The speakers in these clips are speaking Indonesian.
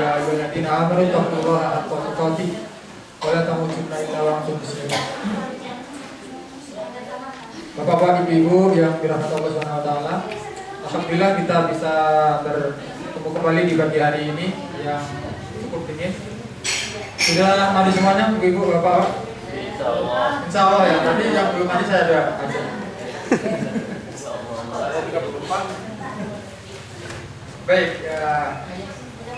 ya ayyuhalladzina amanu taqullaha haqqa tuqatih wa la tamutunna illa wa antum muslimun. Bapak-bapak, Ibu-ibu yang dirahmati Allah Subhanahu wa taala, alhamdulillah kita bisa bertemu kembali di pagi hari ini yang cukup dingin. Sudah mandi semuanya, Ibu-ibu, Bapak? Insya Allah ya. Nanti yang belum mandi saya ada aja. Baik, ya.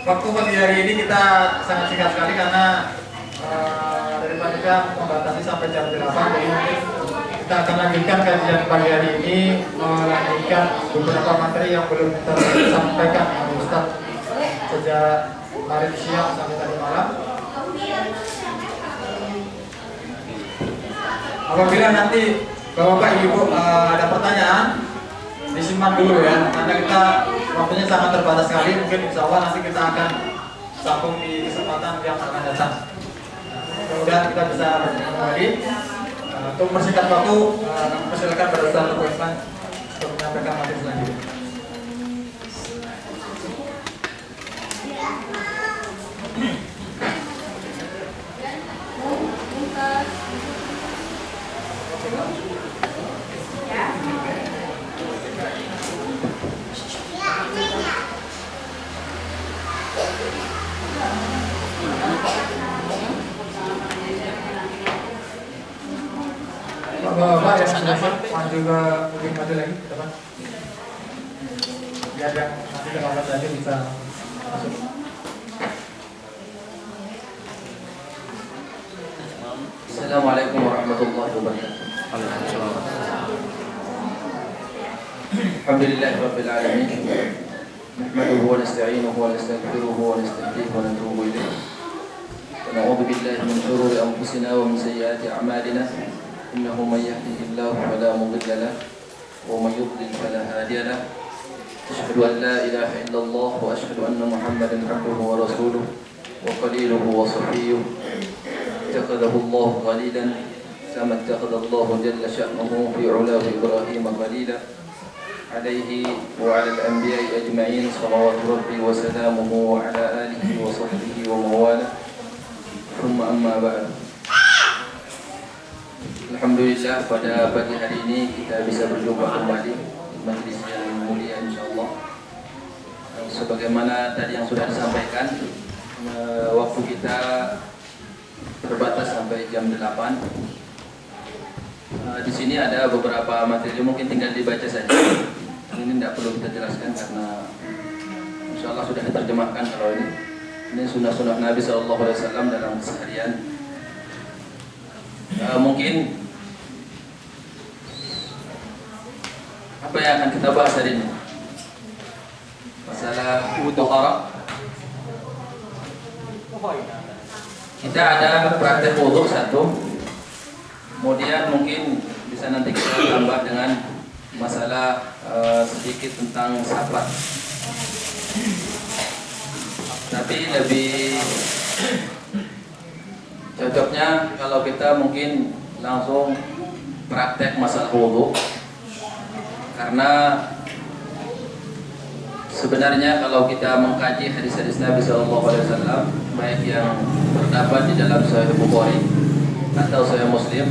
Waktu pagi hari ini kita sangat singkat sekali karena dari panitia membatasi sampai jam 8. Jadi mungkin kita akan lanjutkan kajian pagi hari ini, melanjutkan beberapa materi yang belum tersampaikan oleh Ustaz sejak hari siang sampai tadi malam. Apabila nanti Bapak Ibu ada pertanyaan, disimpan dulu ya, karena kita waktunya sangat terbatas sekali. Mungkin insya Allah nanti kita akan sambung di kesempatan yang akan datang. Mudah-mudahan kita bisa bertemu kembali. Untuk mempersingkat waktu, kami persilakan pada Ustaz Teguh Irfan untuk menyampaikan materi selanjutnya. Bapak yang sudah maju ke lebih maju lagi ke depan. Biar yang nanti terlambat lagi bisa masuk. Assalamualaikum warahmatullahi wabarakatuh. Alhamdulillahirabbil alamin. Nahmaduhu wa nasta'inuhu wa nastaghfiruhu wa nastahdihi wa natubu ilayh. Wa na'udzu billahi min shururi anfusina wa min sayyiati a'malina. إنه من يهده الله فلا مضل له ومن يضلل فلا هادي له أشهد أن لا إله إلا الله وأشهد أن محمدا عبده ورسوله وقليله وصفيه اتخذه الله خليلا كما اتخذ الله جل شأنه في علاه إبراهيم خليلا عليه وعلى الأنبياء أجمعين صلوات ربي وسلامه وعلى آله وصحبه ومواله ثم أما بعد. Alhamdulillah pada pagi hari ini kita bisa berjumpa kembali di majelis yang mulia insyaallah. Sebagaimana tadi yang sudah disampaikan, waktu kita terbatas sampai jam 8. Di sini ada beberapa materi mungkin tinggal dibaca saja. Ini tidak perlu kita jelaskan karena insyaallah sudah diterjemahkan kalau ini. Ini sunnah-sunnah Nabi SAW dalam keseharian. Mungkin apa yang akan kita bahas hari ini? Masalah wudu. Kita ada praktek wudu satu. Kemudian mungkin bisa nanti kita tambah dengan masalah sedikit tentang sapat. Tapi lebih cocoknya kalau kita mungkin langsung praktek masalah wudu, karena sebenarnya kalau kita mengkaji hadis-hadis Nabi SAW, baik yang terdapat di dalam Sahih Bukhari atau Sahih Muslim,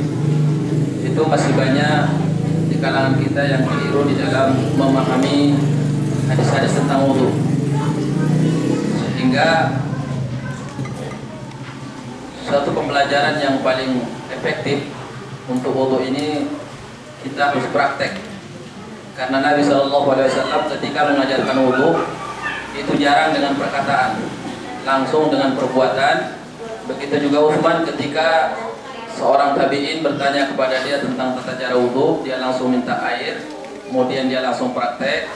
itu masih banyak di kalangan kita yang keliru di dalam memahami hadis-hadis tentang wudu, sehingga suatu pembelajaran yang paling efektif untuk wudu ini kita harus praktek. Karena Nabi SAW ketika mengajarkan wudu itu jarang dengan perkataan, langsung dengan perbuatan. Begitu juga Utsman ketika seorang tabi'in bertanya kepada dia tentang tata cara wudu, dia langsung minta air, kemudian dia langsung praktek.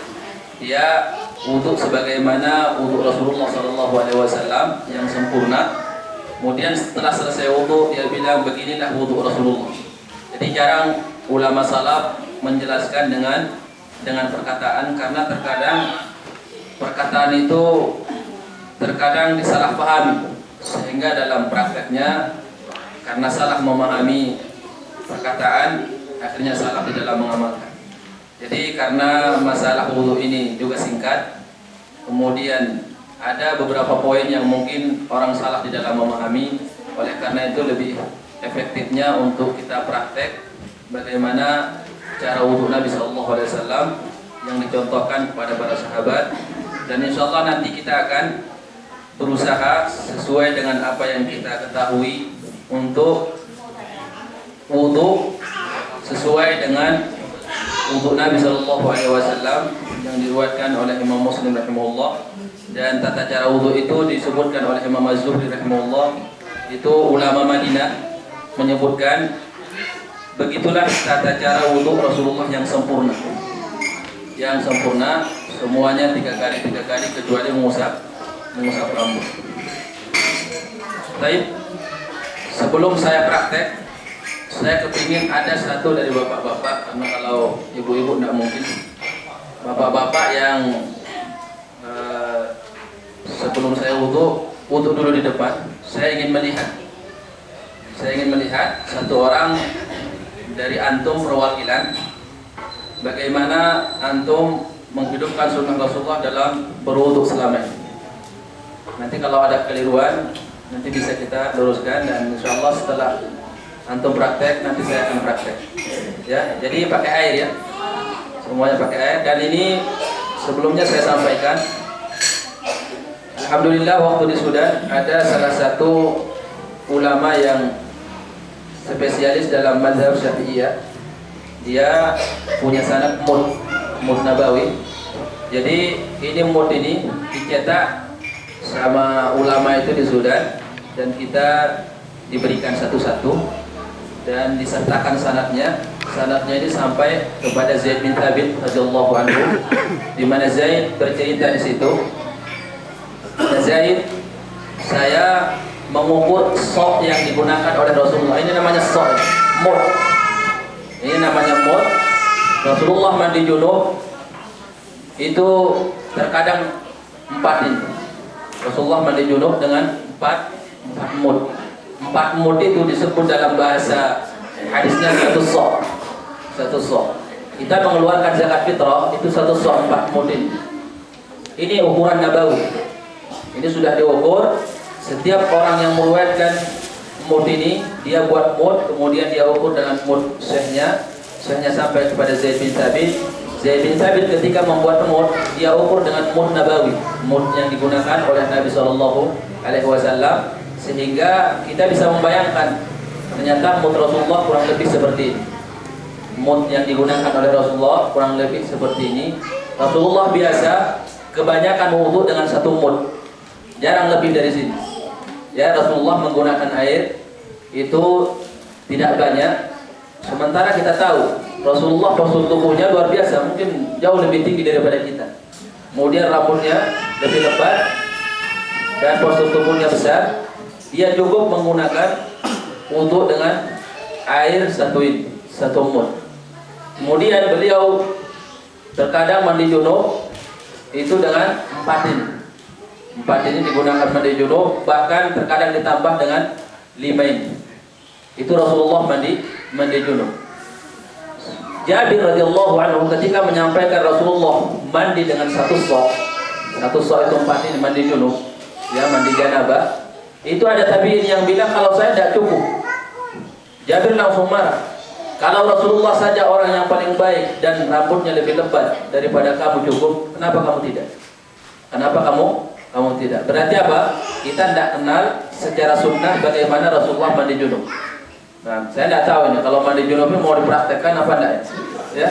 Dia wudu sebagaimana wudu Rasulullah SAW yang sempurna. Kemudian setelah selesai wudu dia bilang beginilah wudu Rasulullah. Jadi jarang ulama salaf menjelaskan dengan perkataan, karena terkadang perkataan itu terkadang disalahpahami, sehingga dalam prakteknya karena salah memahami perkataan akhirnya salah di dalam mengamalkan. Jadi karena masalah wudu ini juga singkat, kemudian ada beberapa poin yang mungkin orang salah di dalam memahami. Oleh karena itu lebih efektifnya untuk kita praktek bagaimana cara wudhu Nabi Sallallahu Alaihi Wasallam yang dicontohkan kepada para sahabat. Dan insya Allah nanti kita akan berusaha sesuai dengan apa yang kita ketahui untuk wudhu sesuai dengan wudhu Nabi Sallallahu Alaihi Wasallam yang diriwayatkan oleh Imam Muslim rahimahullah. Dan tata cara wudhu itu disebutkan oleh Imam Az-Zuhri rahimahullah. Itu ulama Madinah menyebutkan begitulah tata cara wudhu Rasulullah yang sempurna. Yang sempurna semuanya 3 kali kecuali mengusap rambut. Baik. Sebelum saya praktek, saya kepingin ada satu dari bapak-bapak, karena kalau ibu-ibu tidak mungkin. Bapak-bapak yang sebelum saya wudhu dulu di depan. Saya ingin melihat satu orang dari antum perwakilan, bagaimana antum menghidupkan sunnah Rasulullah dalam berwudhu selama ini. Nanti kalau ada keliruan, nanti bisa kita luruskan, dan insya Allah setelah antum praktek, nanti saya akan praktek. Ya, jadi pakai air ya, semuanya pakai air. Dan ini sebelumnya saya sampaikan, alhamdulillah waktu di Sudan ada salah satu ulama yang spesialis dalam mazhab Syafi'iyah. Dia punya sanad mud nabawi. Jadi ini mud ini dicetak sama ulama itu di Sudan, dan kita diberikan satu-satu dan disertakan sanadnya. Sanadnya ini sampai kepada Zaid bin Thabit radhiyallahu anhu, di mana Zaid bercerita di situ. Zaid, saya mengukur sok yang digunakan oleh Rasulullah. Ini namanya sok, mud. Ini namanya mud. Rasulullah mandi junub itu terkadang 4 ini. Rasulullah mandi junub dengan 4 mud. 4 mud itu disebut dalam bahasa hadisnya satu sok. Kita mengeluarkan zakat fitrah itu satu sok 4 mud ini. Ini ukuran nabawi. Ini sudah diukur. Setiap orang yang meriwayatkan mud ini, dia buat mud, kemudian dia ukur dengan mud syekhnya sampai kepada Zaid bin Thabit. Zaid bin Thabit ketika membuat mud, dia ukur dengan mud nabawi, mud yang digunakan oleh Nabi Sallallahu Alaihi Wasallam, sehingga kita bisa membayangkan ternyata mud Rasulullah kurang lebih seperti ini. Mud yang digunakan oleh Rasulullah kurang lebih seperti ini. Rasulullah biasa kebanyakan wudhu dengan 1 mud, jarang lebih dari sini. Ya, Rasulullah menggunakan air itu tidak banyak. Sementara kita tahu Rasulullah postur tubuhnya luar biasa, mungkin jauh lebih tinggi daripada kita. Kemudian rambutnya lebih lebat dan postur tubuhnya besar. Dia cukup menggunakan wudhu dengan air 1 mud. Kemudian beliau terkadang mandi junub itu dengan 4 ini. 4 ini digunakan mandi junub, bahkan terkadang ditambah dengan 5 ini. Itu Rasulullah mandi junub. Jabir radhiyallahu anhu ketika menyampaikan Rasulullah mandi dengan 1 sok itu 4 ini mandi junub, ya, mandi janabah. Itu ada tabi'in yang bilang kalau saya tidak cukup. Jabir langsung marah. Kalau Rasulullah saja orang yang paling baik dan rambutnya lebih lebat daripada kamu cukup, kenapa kamu tidak? Kenapa kamu tidak? Berarti apa? Kita tidak kenal secara sunnah bagaimana Rasulullah mandi junub. Nah, saya tidak tahu ini kalau mandi junub ini mau dipraktekkan apa enggak ya?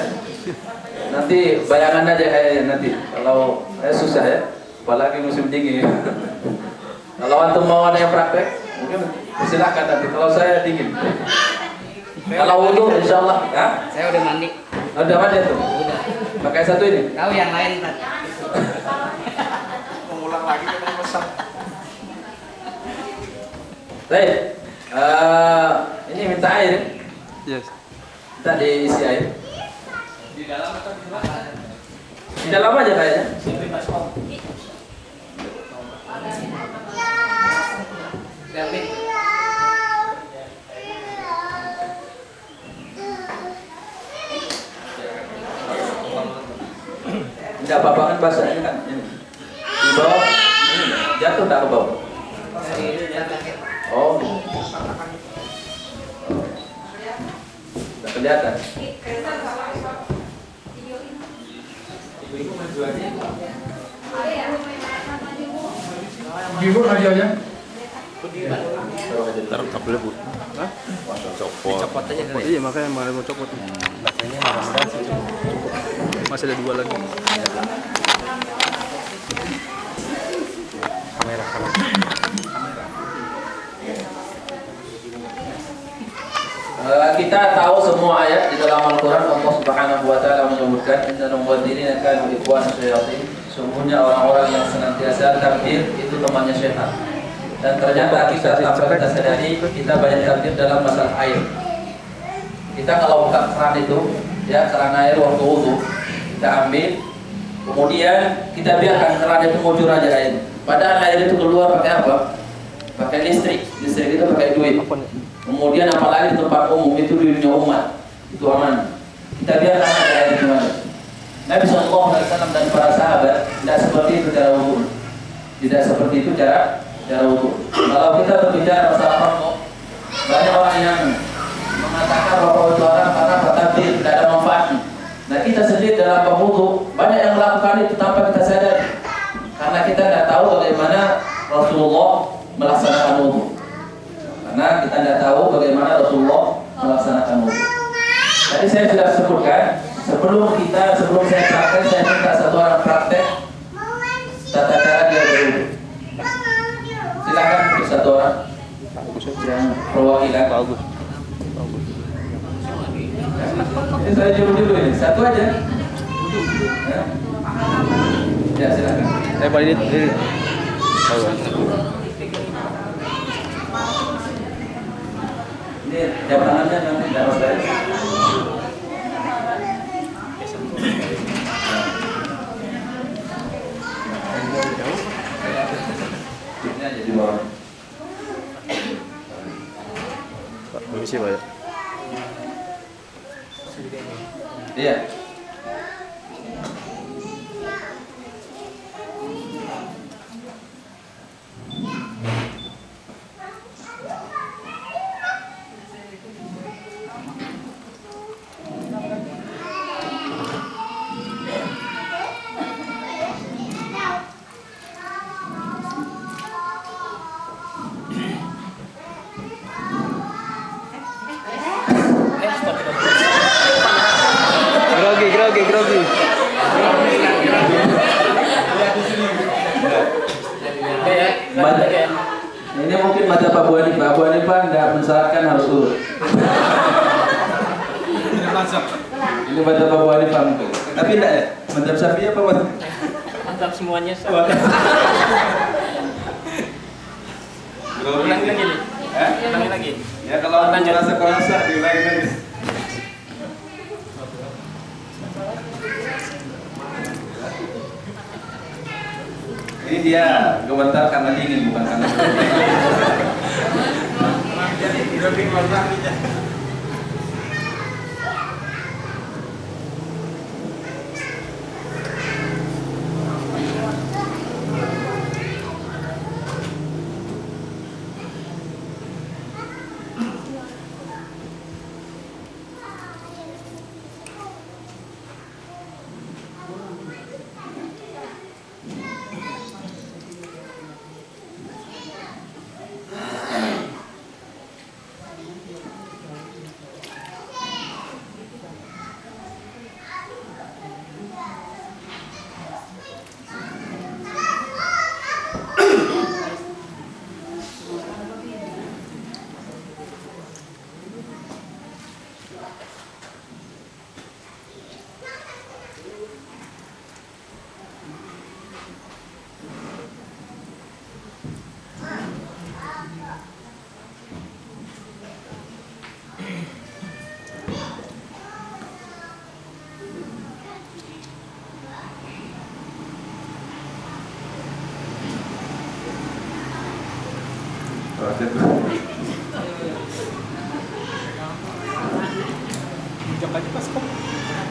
Nanti bayangan aja kayaknya nanti. Kalau susah ya, apalagi musim dingin. Kalau antum mau ada yang praktek, mungkin silakan nanti. Kalau saya dingin. Kalau wudhu, insya Allah, ya? Saya udah mandi. Udah mandi tuh? Udah. Pakai 1 ini? Tahu yang lain Pak. Mengulang lagi kita pesan. Baik. Ini minta air. Yes. Minta diisi air. Di dalam atau di luar? Di dalam aja kayaknya. David. Tidak apa-apa kan bahasa ini kan. Ini. Di bawah ini. atau tak ke bawah? Dari itu dia pakai. Oh. Tidak kelihatan. Ibu radionya. Taruh tak boleh bu. Hah? Copot. Copot aja kali. Iya makanya mau copot. Rasanya mudah-mudahan sih cukup. Masih ada 2 lagi. Kamera. Kita tahu semua ayat di dalam Al-Quran. Allah Subhanahu wa Ta'ala menyebutkan innal mubadzirin kanu ikhwana syayatin. Sungguhnya orang-orang yang senantiasa takbir itu temannya syaitan. Dan ternyata kita tanpa kita sadari kita banyak takbir dalam masalah air. Kita kalau buka keran itu, ya keran air waktu wudu, kita ambil, kemudian kita biarkan keran itu ngucur aja air. Padahal air itu keluar pakai apa? Pakai listrik. Listrik itu pakai duit. Kemudian apalagi di tempat umum itu duitnya umat, itu aman. Kita biarkan aja air itu mana. Nabi SAW dan para sahabat tidak seperti itu cara wudu. Tidak seperti itu cara wudu. Kalau kita berbicara masalah rokok, banyak orang yang mengatakan rokok itu haram karena takbir tidak ada manfaatnya. Nah kita sendiri dalam wudu banyak yang melakukan itu tanpa kita sadari, karena kita tidak tahu bagaimana Rasulullah melaksanakan wudu. Karena kita tidak tahu bagaimana Rasulullah melaksanakan wudu. Tadi saya sudah sebutkan, sebelum saya praktek, saya minta satu orang praktek tata cara dia berwudu. Silakan satu orang yang perwakilan. Bagus. Ini saya juru dulu ini, satu aja. Ya silakan. Pak ini. Ini jam tangannya nanti dapat saya. Ini aja di bawah. Pak, permisi Pak ya. Iya. Grogi. Ini mungkin mata Pak Bu Hanifah. Pak Bu Hanifah nggak mensyaratkan harus turun. Ini mata Pak Bu Hanifah mungkin. Tapi enggak ya? Mantap Syafi'i apa mantap? Mantap semuanya. Ulangi lagi nih. Ulangi lagi. Ya kalau merasa kurasa diulangi lagi. Ini dia gemetar karena dingin bukan karena jadi doping warna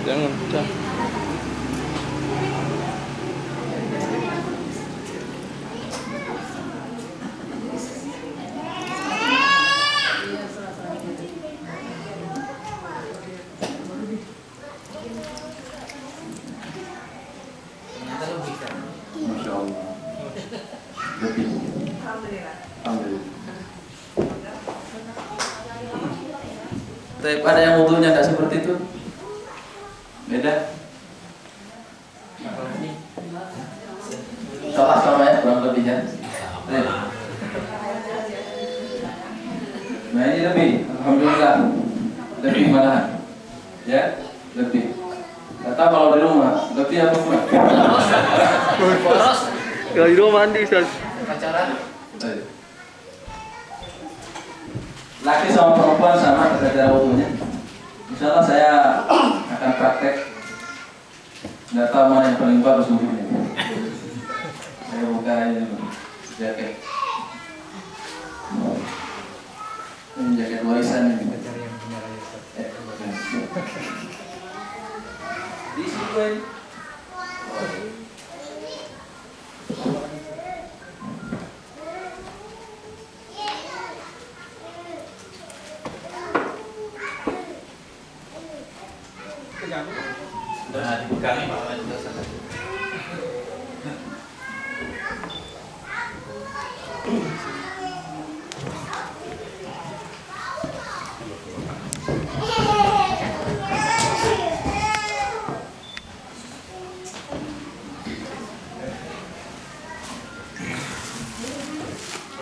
Jangan pecah. Alhamdulillah. Tapi ada yang wudunya tidak seperti itu? Beda? Sama ya, kurang lebih ya. Nah ini lebih, alhamdulillah, lebih malahan, ya, lebih. Gak tahu kalau di rumah, lebih apa kurang? Boros. Kalau di rumah mandi, Ustaz. Pacaran. Laki sama perempuan sama tata cara wudunya. Insyaallah saya akan praktek. Nggak tahu mana yang paling bagus wudunya. Saya buka ini dulu, jaket. Ini jaket warisan ini. Di situ ini. Nah, dibuka nih Pak.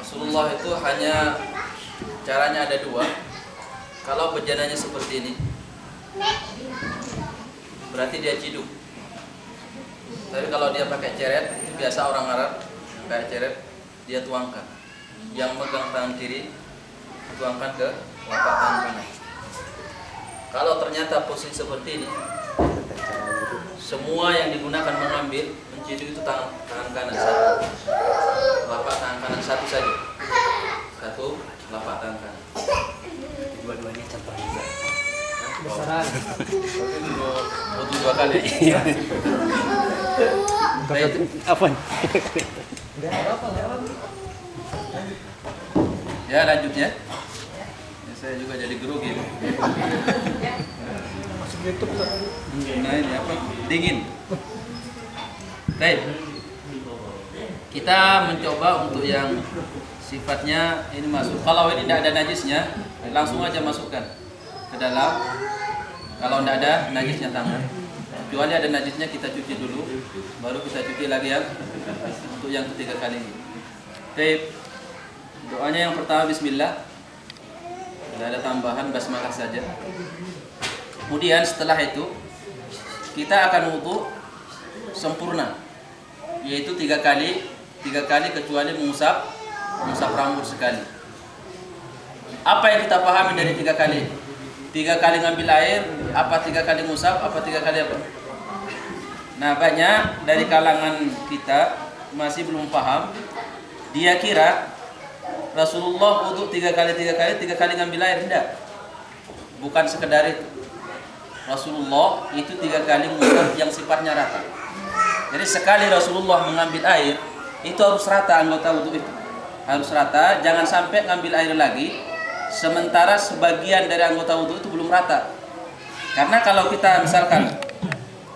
Rasulullah itu hanya caranya ada dua. Kalau bejananya seperti ini, berarti dia ciduk. Tapi kalau dia pakai ceret, itu biasa orang Arab pakai ceret, dia tuangkan. Yang megang tangan kiri, tuangkan ke telapak tangan kanan. Kalau ternyata posisi seperti ini, semua yang digunakan mengambil menciduk itu tangan kanan satu, telapak tangan kanan satu saja, satu telapak tangan kanan. Dua-duanya contoh juga. Besaran. Butuh dua kali. Baik. Apa? Ya lanjut ya. Saya juga jadi grogi. Masuk YouTube tuh. Nah ini apa? Dingin. Baik. Kita mencoba untuk yang sifatnya ini masuk. Kalau ini tidak ada najisnya, langsung aja masukkan ke dalam. Kalau tidak ada najisnya tangan. Kecuali ada najisnya kita cuci dulu, baru kita cuci lagi ya untuk yang ketiga kali ini. Baik. Doanya yang pertama Bismillah. Tidak ada tambahan, basmalah saja. Kemudian setelah itu kita akan wudu sempurna, yaitu tiga kali kecuali mengusap rambut sekali. Apa yang kita pahami dari 3 kali? 3 kali ngambil air, apa 3 kali ngusap, apa 3 kali apa? Nah banyak dari kalangan kita masih belum paham. Dia kira Rasulullah wudu 3 kali ngambil air. Tidak, bukan sekedar itu. Rasulullah itu 3 kali ngusap yang sifatnya rata. Jadi sekali Rasulullah mengambil air, itu harus rata anggota wudu itu. Harus rata, jangan sampai ngambil air lagi sementara sebagian dari anggota wudu itu belum rata. Karena kalau kita misalkan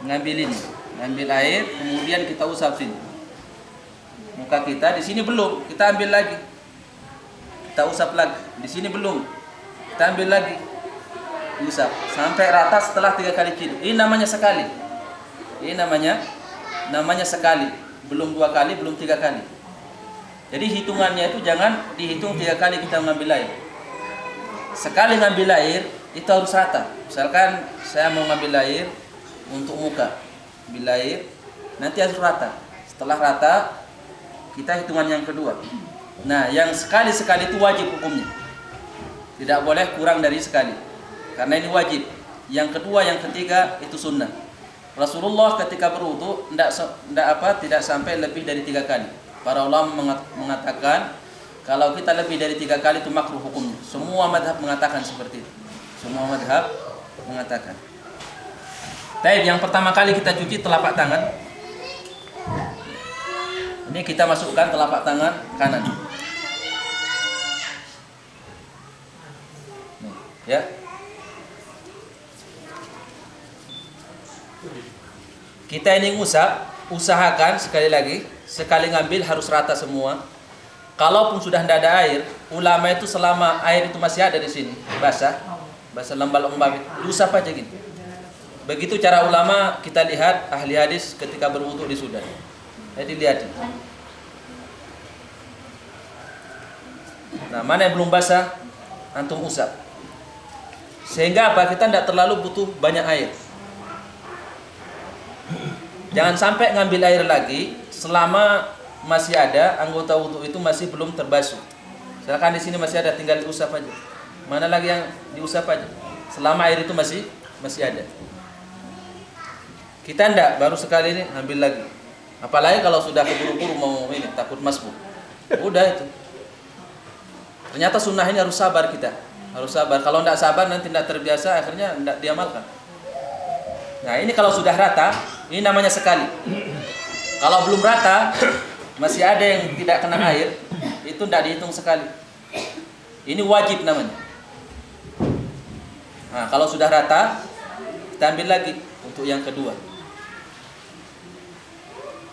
ngambil air, kemudian kita usapin muka kita, di sini belum, kita ambil lagi, kita usap lagi, di sini belum, kita ambil lagi, usap sampai rata setelah 3 kali ciduk. Ini namanya sekali. Ini namanya sekali, belum 2 kali, belum 3 kali. Jadi hitungannya itu jangan dihitung 3 kali kita mengambil air. Sekali ngambil air itu harus rata. Misalkan saya mau ngambil air untuk muka, ambil air, nanti harus rata. Setelah rata, kita hitungan yang kedua. Nah, yang sekali itu wajib hukumnya. Tidak boleh kurang dari sekali, karena ini wajib. Yang kedua, yang ketiga itu sunnah. Rasulullah ketika berwudu tidak sampai lebih dari 3 kali. Para ulama mengatakan kalau kita lebih dari 3 kali itu makruh hukumnya. Semua madhab mengatakan seperti itu. Semua madhab mengatakan. Baik, yang pertama kali kita cuci telapak tangan. Ini kita masukkan telapak tangan kanan. Nih, ya. Kita ini ngusap, usahakan sekali lagi, sekali ngambil harus rata semua. kalaupun sudah tidak ada air, ulama itu selama air itu masih ada di sini, basah lembab-lembab, diusap aja gitu. Begitu cara ulama, kita lihat ahli hadis ketika berwudu di Sudan. Jadi lihat. Nah, mana yang belum basah, antum usap. Sehingga apa? Kita tidak terlalu butuh banyak air. Jangan sampai ngambil air lagi selama masih ada anggota wudu itu masih belum terbasuh. Misalkan di sini masih ada, tinggal diusap aja. Mana lagi yang diusap aja? Selama air itu masih ada. Kita ndak baru sekali ini ambil lagi. Apalagi kalau sudah keburu-buru mau ini takut masbuk. Udah itu. Ternyata sunnah ini harus sabar kita. Harus sabar. Kalau ndak sabar nanti ndak terbiasa, akhirnya ndak diamalkan. Nah, ini kalau sudah rata, ini namanya sekali. Kalau belum rata, masih ada yang tidak kena air, itu ndak dihitung sekali. Ini wajib namanya. Nah, kalau sudah rata, kita ambil lagi untuk yang kedua.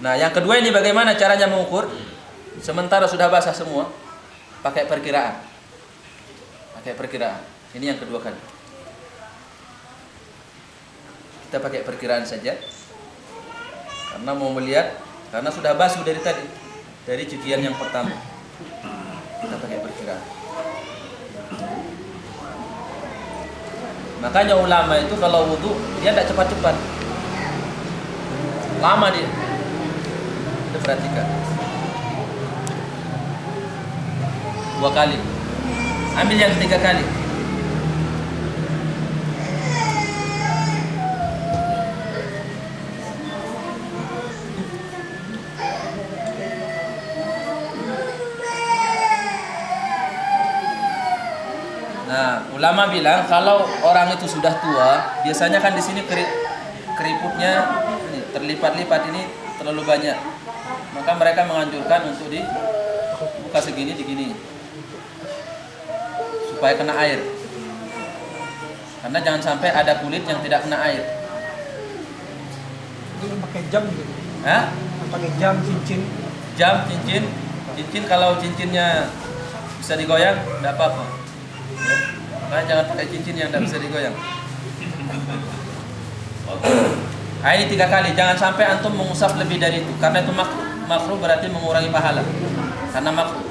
Nah, yang kedua ini bagaimana caranya mengukur? Sementara sudah basah semua, pakai perkiraan. Pakai perkiraan. Ini yang kedua kali. Kita pakai perkiraan saja. Karena mau melihat, karena sudah basuh dari tadi, dari cucian yang pertama. Kita pakai perkiraan. Makanya ulama itu kalau wudu dia tidak cepat-cepat, lama dia. Kita perhatikan. 2 kali. Ambil yang ketiga kali. Nah, ulama bilang kalau orang itu sudah tua, biasanya kan di sini keriputnya ini, terlipat-lipat ini terlalu banyak. Maka mereka menganjurkan untuk dibuka segini digini supaya kena air. Karena jangan sampai ada kulit yang tidak kena air. Ini pakai jam gitu. Hah? Pakai jam, cincin. Jam, cincin kalau cincinnya bisa digoyang, tidak apa-apa. Nah, jangan pakai cincin yang tidak bisa digoyang. Nah, ini 3 kali. Jangan sampai antum mengusap lebih dari itu, karena itu makruh berarti mengurangi pahala. Karena makruh.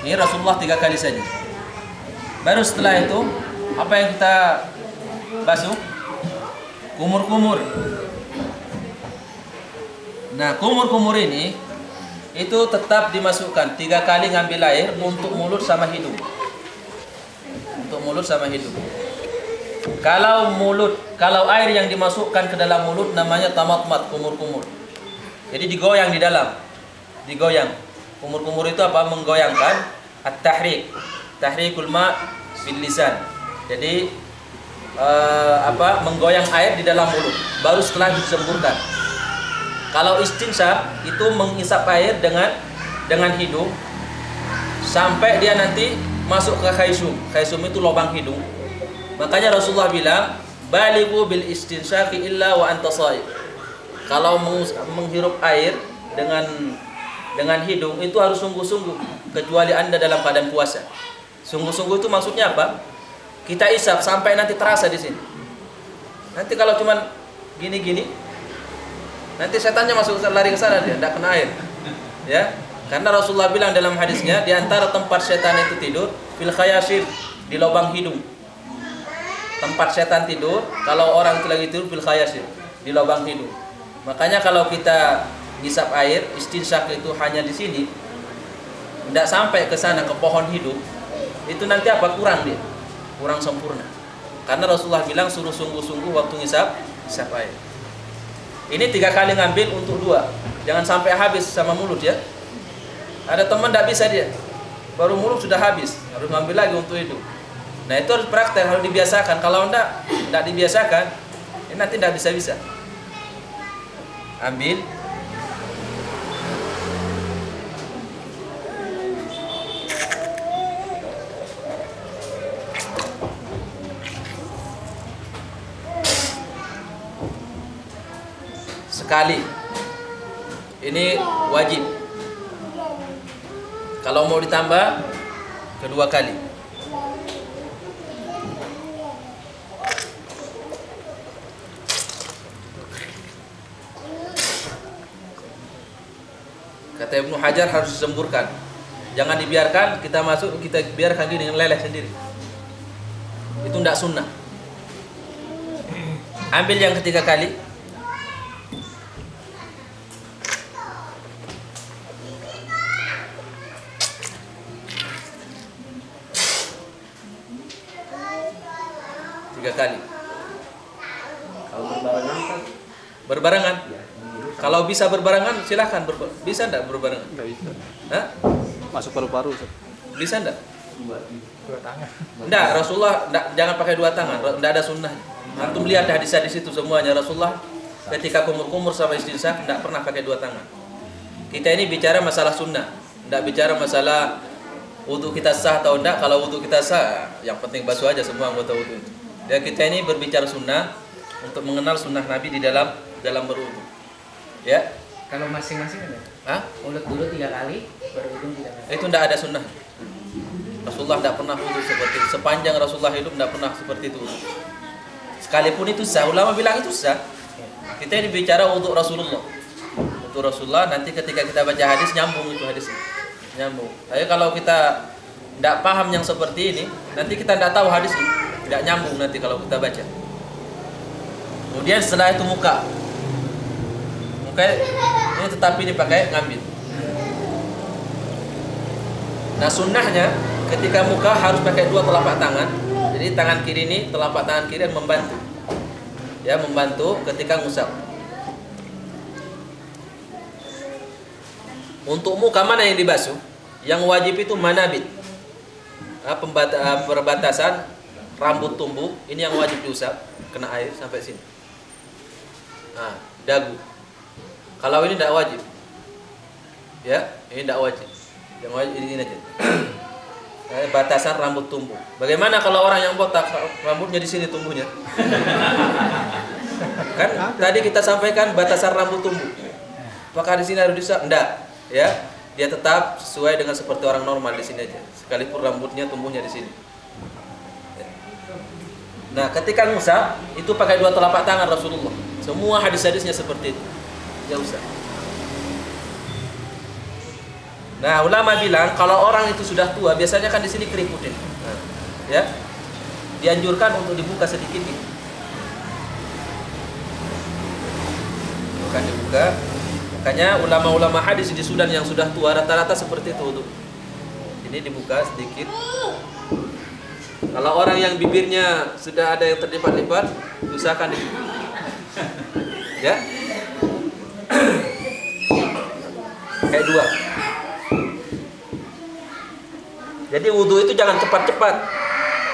Ini Rasulullah 3 kali saja. Baru setelah itu, apa yang kita basuh? Kumur-kumur. Nah, kumur-kumur ini itu tetap dimasukkan 3 kali ngambil air untuk mulut sama hidung. Untuk mulut sama hidung. Kalau air yang dimasukkan ke dalam mulut namanya tamatmat, kumur-kumur. Jadi digoyang di dalam. Digoyang. Kumur-kumur itu apa? Menggoyangkan at-tahrik. Tahrikul ma' bil lisan. Jadi menggoyang air di dalam mulut. Baru setelah disemburkan. Kalau istinsyak itu mengisap air dengan hidung sampai dia nanti masuk ke khaysum. Khaysum itu lubang hidung. Makanya Rasulullah bilang, "Balighu bil istinsyaqi illa wa anta shaim." Kalau menghirup air dengan hidung itu harus sungguh-sungguh, kecuali Anda dalam keadaan puasa. Sungguh-sungguh itu maksudnya apa? Kita isap sampai nanti terasa di sini. Nanti kalau cuman gini-gini, nanti setannya masuk lari ke sana, dia tidak kena air. Ya. Karena Rasulullah bilang dalam hadisnya, di antara tempat setan itu tidur, fil khayasir, di lubang hidung. Tempat setan tidur, kalau orang itu lagi tidur, fil khayasir, di lubang hidung. Makanya kalau kita ngisap air, istinsyak itu hanya di sini, tidak sampai ke sana, ke pohon hidung, itu nanti apa? Kurang dia, kurang sempurna. Karena Rasulullah bilang suruh sungguh-sungguh waktu ngisap air. Ini 3 kali ngambil untuk 2, jangan sampai habis sama mulut ya. Ada teman tidak bisa dia, baru mulut sudah habis, harus ngambil lagi untuk hidung. Nah itu harus praktek, harus dibiasakan. Kalau tidak dibiasakan, ini nanti tidak bisa-bisa. Ambil. Sekali. Ini wajib. Kalau mau ditambah kedua kali. Kata Ibnu Hajar harus disemburkan. Jangan dibiarkan kita masuk, kita biarkan gini dengan leleh sendiri. Itu tidak sunnah. Ambil yang ketiga kali. Tiga kali. Kalau berbarengan kan Berbarengan. Kalau bisa berbarengan silahkan. Bisa enggak berbarengan? Nggak bisa. Hah? Masuk paru-paru, Ustaz. Bisa enggak? Dua tangan. Enggak, Rasulullah jangan pakai dua tangan. Enggak ada sunnah. Antum lihat hadis-hadis itu semuanya. Rasulullah ketika kumur-kumur sama istinsaq enggak pernah pakai dua tangan. Kita ini bicara masalah sunnah, enggak bicara masalah wudu kita sah atau enggak. Kalau wudu kita sah, yang penting basuh aja semua anggota wudu itu. Dan kita ini berbicara sunnah untuk mengenal sunnah Nabi di dalam berwudu. Ya? kalau masing-masing ada. Hah? Mulut dulu 3 kali, baru hidung 3 kali. Itu tidak ada sunnah. Rasulullah tidak pernah wudu seperti itu. Sepanjang Rasulullah hidup tidak pernah seperti itu. Sekalipun itu sah, ulama bilang itu sah. Kita ini bicara untuk Rasulullah. Untuk Rasulullah, nanti ketika kita baca hadis nyambung itu hadisnya. Nyambung. Tapi kalau kita tidak paham yang seperti ini, nanti kita tidak tahu hadisnya. Tidak nyambung nanti kalau kita baca. Kemudian setelah itu muka. Muka ini tetapi dipakai ngambil. Nah sunnahnya ketika muka harus pakai 2 telapak tangan. Jadi tangan kiri ini, telapak tangan kiri yang membantu. Ya, membantu ketika ngusap. Untuk muka mana yang dibasuh? Yang wajib itu manabit. Perbatasan rambut tumbuh, ini yang wajib diusap, kena air sampai sini. Nah, dagu. Kalau ini tidak wajib. Ya, ini tidak wajib. Yang wajib ini aja. Batasan rambut tumbuh. Bagaimana kalau orang yang botak rambutnya di sini tumbuhnya? Kan tadi kita sampaikan batasan rambut tumbuh. Apakah di sini harus diusap? Enggak, ya. Dia tetap sesuai dengan seperti orang normal di sini aja. Sekalipun rambutnya tumbuhnya di sini. Nah, ketika ngusap itu pakai 2 telapak tangan Rasulullah. Semua hadis-hadisnya seperti itu. Ya usah. Nah, ulama bilang kalau orang itu sudah tua, biasanya kan di sini keriputin. Nah, ya. Dianjurkan untuk dibuka sedikit gitu. Bukan dibuka. Makanya ulama-ulama hadis di Sudan yang sudah tua rata-rata seperti itu tuh. Ini dibuka sedikit. Kalau orang yang bibirnya sudah ada yang terlipat-lipat, usahakan dibuka. Ya. Kayak 2. Jadi wudu itu jangan cepat-cepat.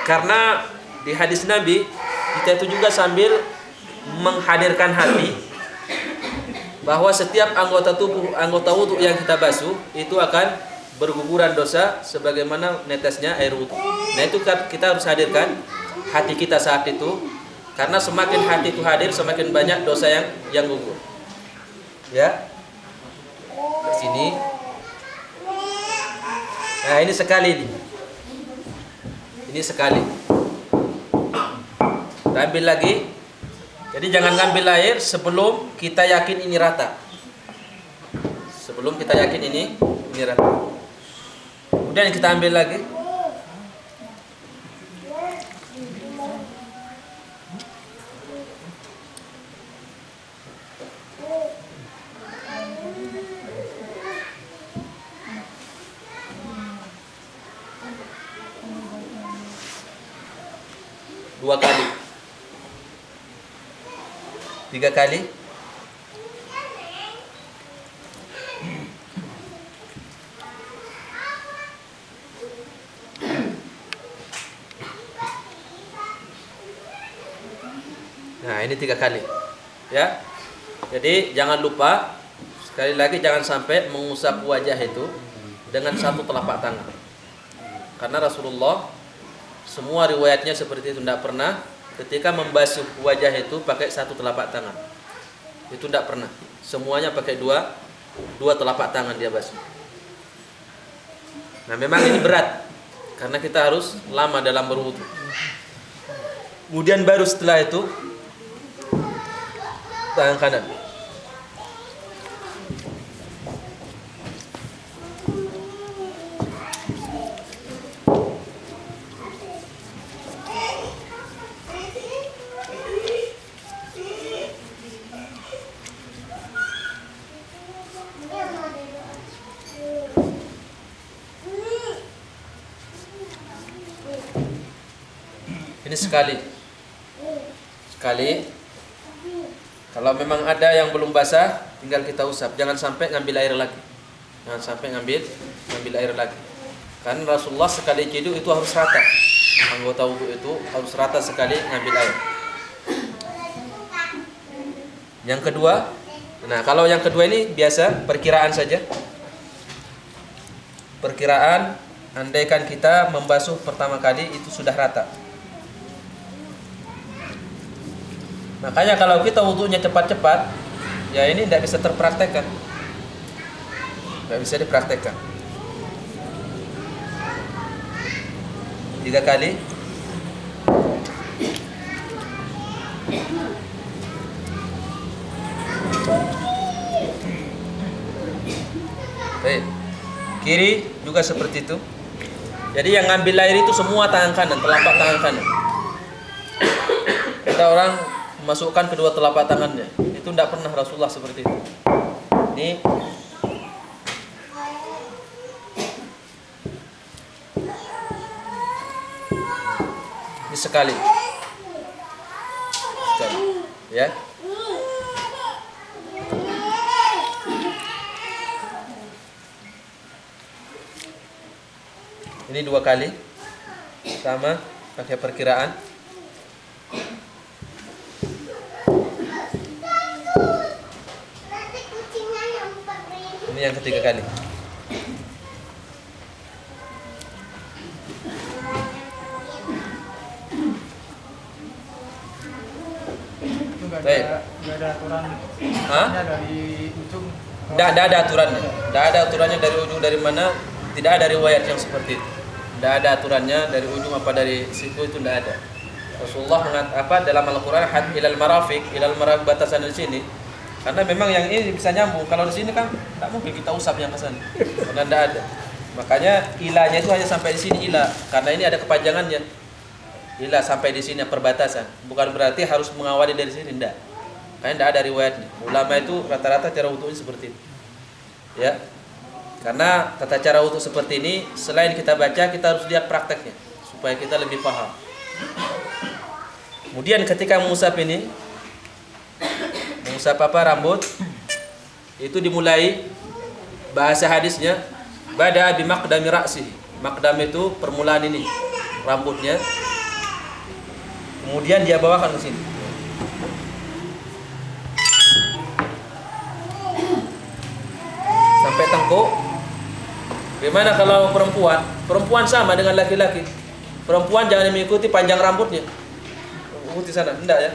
Karena di hadis Nabi kita itu juga sambil menghadirkan hati bahwa setiap anggota tubuh, anggota wudu yang kita basuh itu akan berguguran dosa sebagaimana netesnya air wudu. Nah, itu kita harus hadirkan hati kita saat itu, karena semakin hati itu hadir semakin banyak dosa yang gugur. Ya. Di sini. Nah, ini sekali ini. Ini sekali. Ambil lagi. Jadi jangan ngambil air sebelum kita yakin ini rata. Sebelum kita yakin ini rata. Kemudian kita ambil lagi. Dua kali. 3 kali. Nah, ini 3 kali. Ya. Jadi jangan lupa, sekali lagi jangan sampai mengusap wajah itu dengan 1 telapak tangan. Karena Rasulullah semua riwayatnya seperti itu, tidak pernah ketika membasuh wajah itu pakai 1 telapak tangan. Itu tidak pernah. Semuanya pakai 2 telapak tangan dia basuh. Nah, memang ini berat karena kita harus lama dalam berwudu. Kemudian baru setelah itu tangan kanan. Ini sekali. Kalau memang ada yang belum basah, tinggal kita usap. Jangan sampai ngambil air lagi. Ngambil air lagi. Karena Rasulullah sekali wudu itu harus rata. Anggota wudu itu harus rata sekali ngambil air. Yang kedua, nah kalau yang kedua ini biasa perkiraan saja. Perkiraan, andaikan kita membasuh pertama kali itu sudah rata. Makanya kalau kita wudunya cepat-cepat, ya ini tidak bisa terpraktekkan. Tidak bisa dipraktekkan. 3 kali. Baik. Kiri juga seperti itu. Jadi yang ngambil air itu semua tangan kanan, telapak tangan kanan. Ada orang masukkan kedua telapak tangannya. Itu tidak pernah Rasulullah seperti itu. Ini sekali. Ya. Ini 2 kali. Sama pakai perkiraan. Ini yang ketiga kali. Nggak ada aturan. Dari ujung. Tidak ada aturannya. Tidak ada aturannya dari ujung dari mana. Tidak ada riwayat yang seperti itu. Tidak ada aturannya dari ujung apa dari situ, itu tidak ada. Rasulullah dalam Al-Quran ilal marafiq, batasan di sini. Karena memang yang ini bisa nyambung. Kalau di sini kan tidak mungkin kita usap yang ke sana. Karena tidak ada. Makanya ilahnya itu hanya sampai di sini ilah. Karena ini ada kepanjangannya. Ilah sampai di sini perbatasan. Bukan berarti harus mengawali dari sini, tidak. Karena tidak ada riwayatnya. Ulama itu rata-rata cara wudunya seperti itu. Ya. Karena tata cara wudu seperti ini, selain kita baca, kita harus lihat prakteknya supaya kita lebih paham. Kemudian ketika mengusap ini, mengusap rambut, itu dimulai bahasa hadisnya bada bi maqdami ra'sihi. Maqdam itu permulaan ini, rambutnya. Kemudian dia bawakan ke sini. Sampai tengkuk. Bagaimana kalau perempuan? Perempuan sama dengan laki-laki. Perempuan jangan mengikuti panjang rambutnya. Mengikuti sana, enggak ya?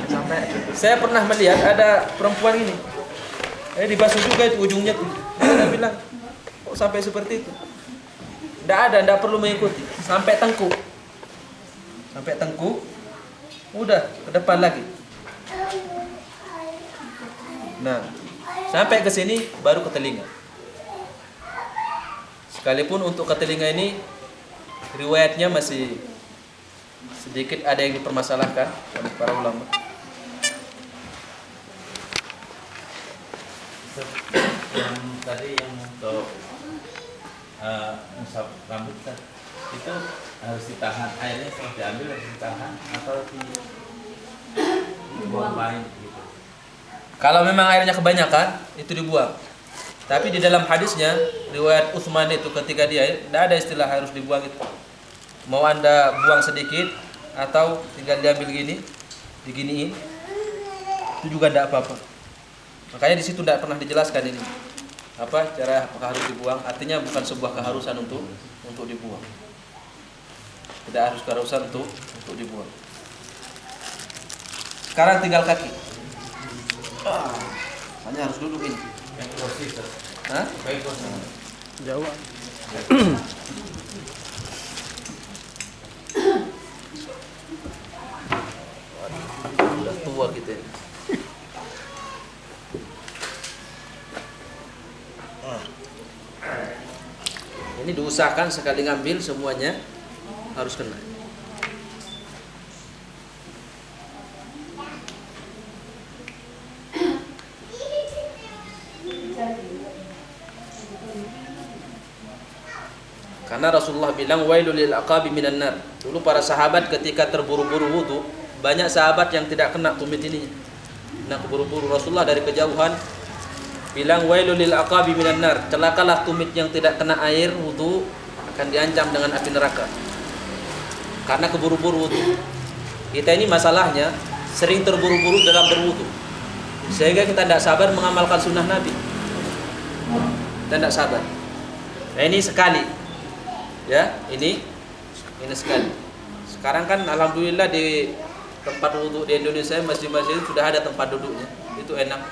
Sampai saya pernah melihat ada perempuan ini. Dibasuh juga itu ujungnya tuh. Saya bilang, kok sampai seperti itu? Enggak perlu mengikuti. Sampai tengkuk. Udah, ke depan lagi. Nah, sampai ke sini baru ke telinga. Sekalipun untuk ke telinga ini riwayatnya masih sedikit ada yang dipermasalahkan oleh para ulama. Yang tadi yang untuk musab rambut itu harus ditahan, airnya setelah diambil harus ditahan atau dibuang main gitu. Kalau memang airnya kebanyakan itu dibuang. Tapi di dalam hadisnya riwayat Utsman itu ketika dia tidak ada istilah harus dibuang itu. Mau Anda buang sedikit atau tinggal diambil gini, diginiin, itu juga tidak apa-apa. Makanya di situ tidak pernah dijelaskan ini. Cara apakah harus dibuang? Artinya bukan sebuah keharusan untuk dibuang. Tidak harus keharusan untuk dibuang. Sekarang tinggal kaki. Hanya harus duduk ini. Yang kursi, Hah? baik kursi. Jauh. diusahakan sekali ngambil semuanya harus kena. Karena Rasulullah bilang wailul lil aqabi minan nar. Dulu para sahabat ketika terburu-buru wudu, banyak sahabat yang tidak kena tumit ini. Nah, keburu-buru Rasulullah dari kejauhan bilang wailul lil aqabi minan nar. Celakalah tumit yang tidak kena air wudu akan diancam dengan api neraka. Karena keburu-buru wudu. Kita ini masalahnya sering terburu-buru dalam berwudu. Sehingga kita tidak sabar mengamalkan sunnah Nabi. Kita tidak sabar. Nah, ini sekali. Ya, ini sekali. Sekarang kan alhamdulillah di tempat wudhu di Indonesia masjid-masjid sudah ada tempat duduknya. Itu enak.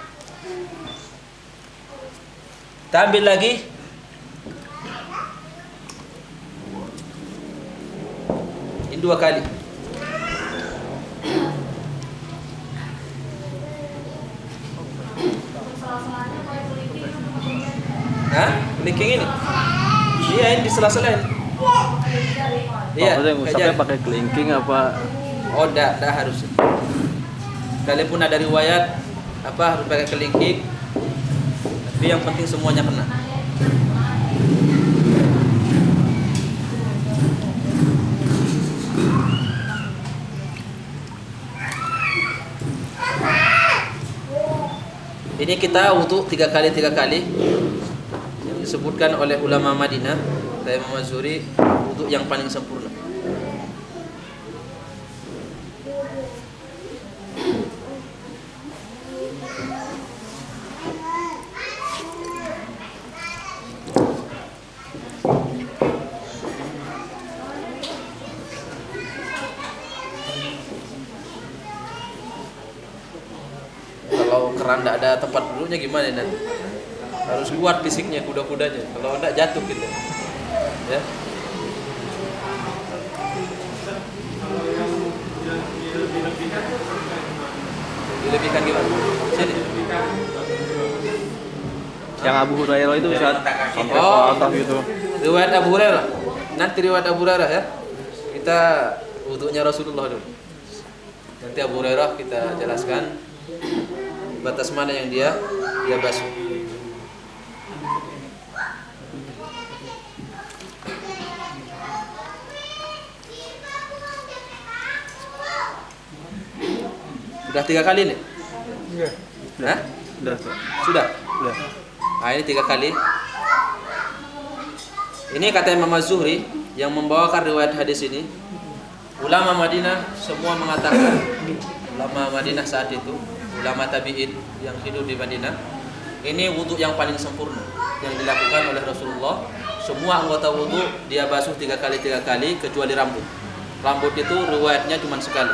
Kita ambil lagi. Ini 2 kali. Hah? Kelingking ini? Iya, ini di sela-sela ini. Iya, Maksudnya ngusapnya pakai kelingking apa? Oh, enggak harus. Kalaupun ada riwayat harus pakai kelingking. Tapi yang penting semuanya kena. Ini kita wudu 3 kali yang disebutkan oleh ulama Madinah, Imam Az-Zuhri, wudu yang paling sempurna. Kalau keran tidak ada tempat duduknya gimana dan harus kuat fisiknya kuda-kudanya. Kalau tidak jatuh gitu. Ya. Dilebihkan gimana? Sini. Yang Abu Hurairah itu bisa sampai patah gitu. Riwayat Abu Hurairah. Nanti riwayat Abu Hurairah ya. Kita wudunya Rasulullah dulu. Nanti Abu Hurairah kita jelaskan batas mana yang dia basuh. Sudah 3 kali nih? Iya. Hah? Sudah? Nah, ini 3 kali. Ini kata Imam Az-Zuhri yang membawakan riwayat hadis ini. Ulama Madinah semua mengatakan, ulama Madinah saat itu, ulama tabi'in yang hidup di Madinah, ini wudu yang paling sempurna yang dilakukan oleh Rasulullah. Semua anggota wudu dia basuh 3 kali kecuali rambut. Rambut itu riwayatnya cuma sekali.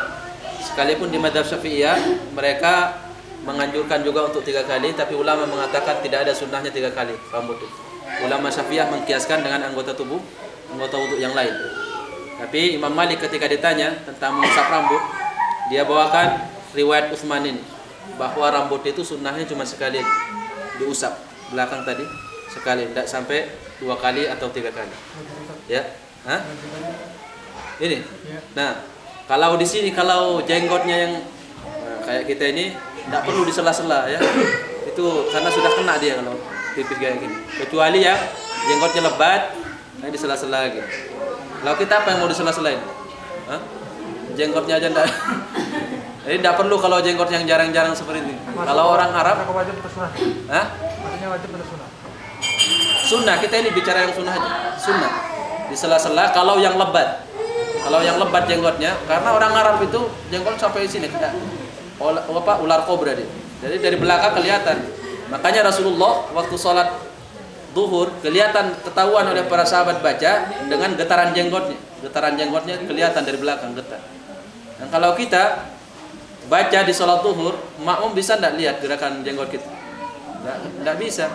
Sekalipun di mazhab Syafi'iyah mereka menganjurkan juga untuk 3 kali, tapi ulama mengatakan tidak ada sunnahnya 3 kali rambut itu. Ulama Syafi'iyah mengkiaskan dengan anggota tubuh, anggota wudu yang lain. Tapi Imam Malik ketika ditanya tentang mengusap rambut, dia bawakan riwayat Utsman ini bahwa rambut itu sunnahnya cuma sekali diusap belakang tadi sekali, tidak sampai 2 kali atau 3 kali. Ya, hah? Ini. Nah, kalau di sini kalau jenggotnya yang kayak kita ini tidak perlu disela-sela ya. Itu karena sudah kena dia kalau tipis kayak gini. Kecuali ya jenggotnya lebat, nah disela-sela lagi. Kalau kita apa yang mau disela-selain? Hah? Jenggotnya aja enggak. Jadi tidak perlu kalau jenggot yang jarang-jarang seperti ini. Kalau orang Arab wajib atau sunnah? Hah? Maksudnya wajib atau sunnah? Sunnah, kita ini bicara yang sunnah aja. Sunnah. Di sela-sela kalau yang lebat. Kalau yang lebat jenggotnya, karena orang Arab itu jenggot sampai sini kayak ular kobra dia. Jadi dari belakang kelihatan. Makanya Rasulullah waktu sholat zuhur kelihatan, ketahuan oleh para sahabat baca dengan getaran jenggotnya. Getaran jenggotnya kelihatan dari belakang getar. Dan kalau kita baca di sholat zuhur, makmum bisa tidak lihat gerakan jenggot kita? Tidak bisa.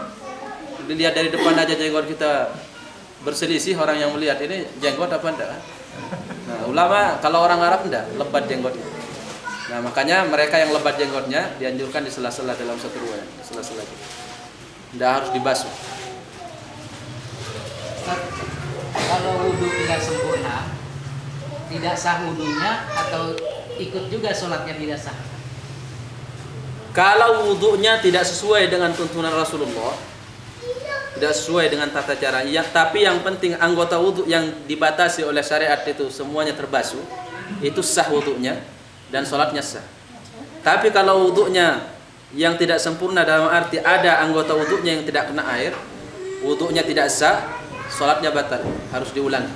Dilihat dari depan aja jenggot kita berselisih, orang yang melihat ini jenggot apa enggak. Nah, ulama kalau orang Arab enggak, lebat jenggotnya. Nah, makanya mereka yang lebat jenggotnya dianjurkan di sela-sela dalam satu riwayat, sela-sela. Enggak harus dibasuh. wudhu tidak sempurna, tidak sah wudhunya atau ikut juga sholatnya tidak sah? Kalau wudhunya tidak sesuai dengan tuntunan Rasulullah, tidak sesuai dengan tata cara, tapi yang penting anggota wudhu yang dibatasi oleh syariat itu semuanya terbasuh, itu sah wudhunya dan sholatnya sah. Tapi kalau wudhunya yang tidak sempurna dalam arti ada anggota wudhunya yang tidak kena air, wudhunya tidak sah, sholatnya batal, harus diulangi.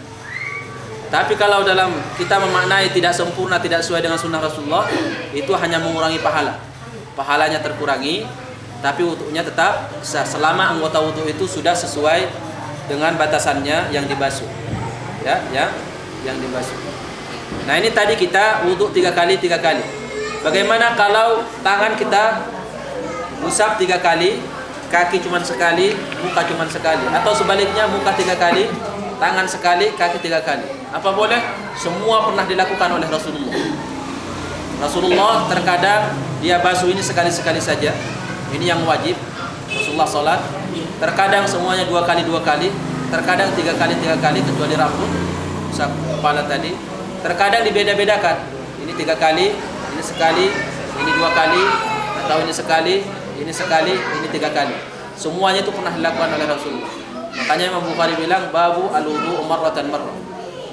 Tapi kalau dalam kita memaknai tidak sempurna, tidak sesuai dengan sunnah Rasulullah, itu hanya mengurangi pahala. Pahalanya terkurangi, tapi wudhunya tetap sah selama anggota wudhu itu sudah sesuai dengan batasannya yang dibasuh. Ya, yang dibasuh. Nah, ini tadi kita wudhu 3 kali. Bagaimana kalau tangan kita usap 3 kali, kaki cuma sekali, muka cuma sekali, atau sebaliknya muka 3 kali, tangan sekali, kaki 3 kali? Apa boleh? Semua pernah dilakukan oleh Rasulullah. Rasulullah terkadang dia basuh ini sekali-sekali saja. Ini yang wajib. Rasulullah sholat terkadang semuanya 2 kali, terkadang 3 kali kecuali rambut, usap kepala tadi. Terkadang dibeda-bedakan. Ini 3 kali, ini sekali, ini 2 kali, atau ini sekali, ini 3 kali. Semuanya itu pernah dilakukan oleh Rasulullah. Makanya Imam Bukhari bilang babu al-wudu marratan marrah.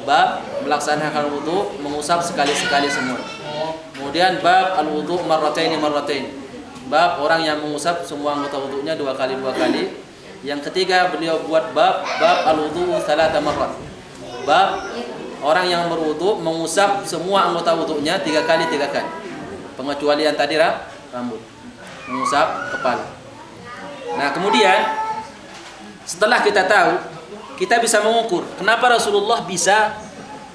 Bab melaksanakan wudu mengusap sekali-sekali semua. Kemudian bab al-wudu marrataini. Bab orang yang mengusap semua anggota wudunya 2 kali. Yang ketiga beliau buat bab al-wudu thalatha marrat. Bab orang yang berwudu mengusap semua anggota wudunya 3 kali. Pengecualian tadi rambut, mengusap kepala. Nah, kemudian setelah kita tahu, kita bisa mengukur kenapa Rasulullah bisa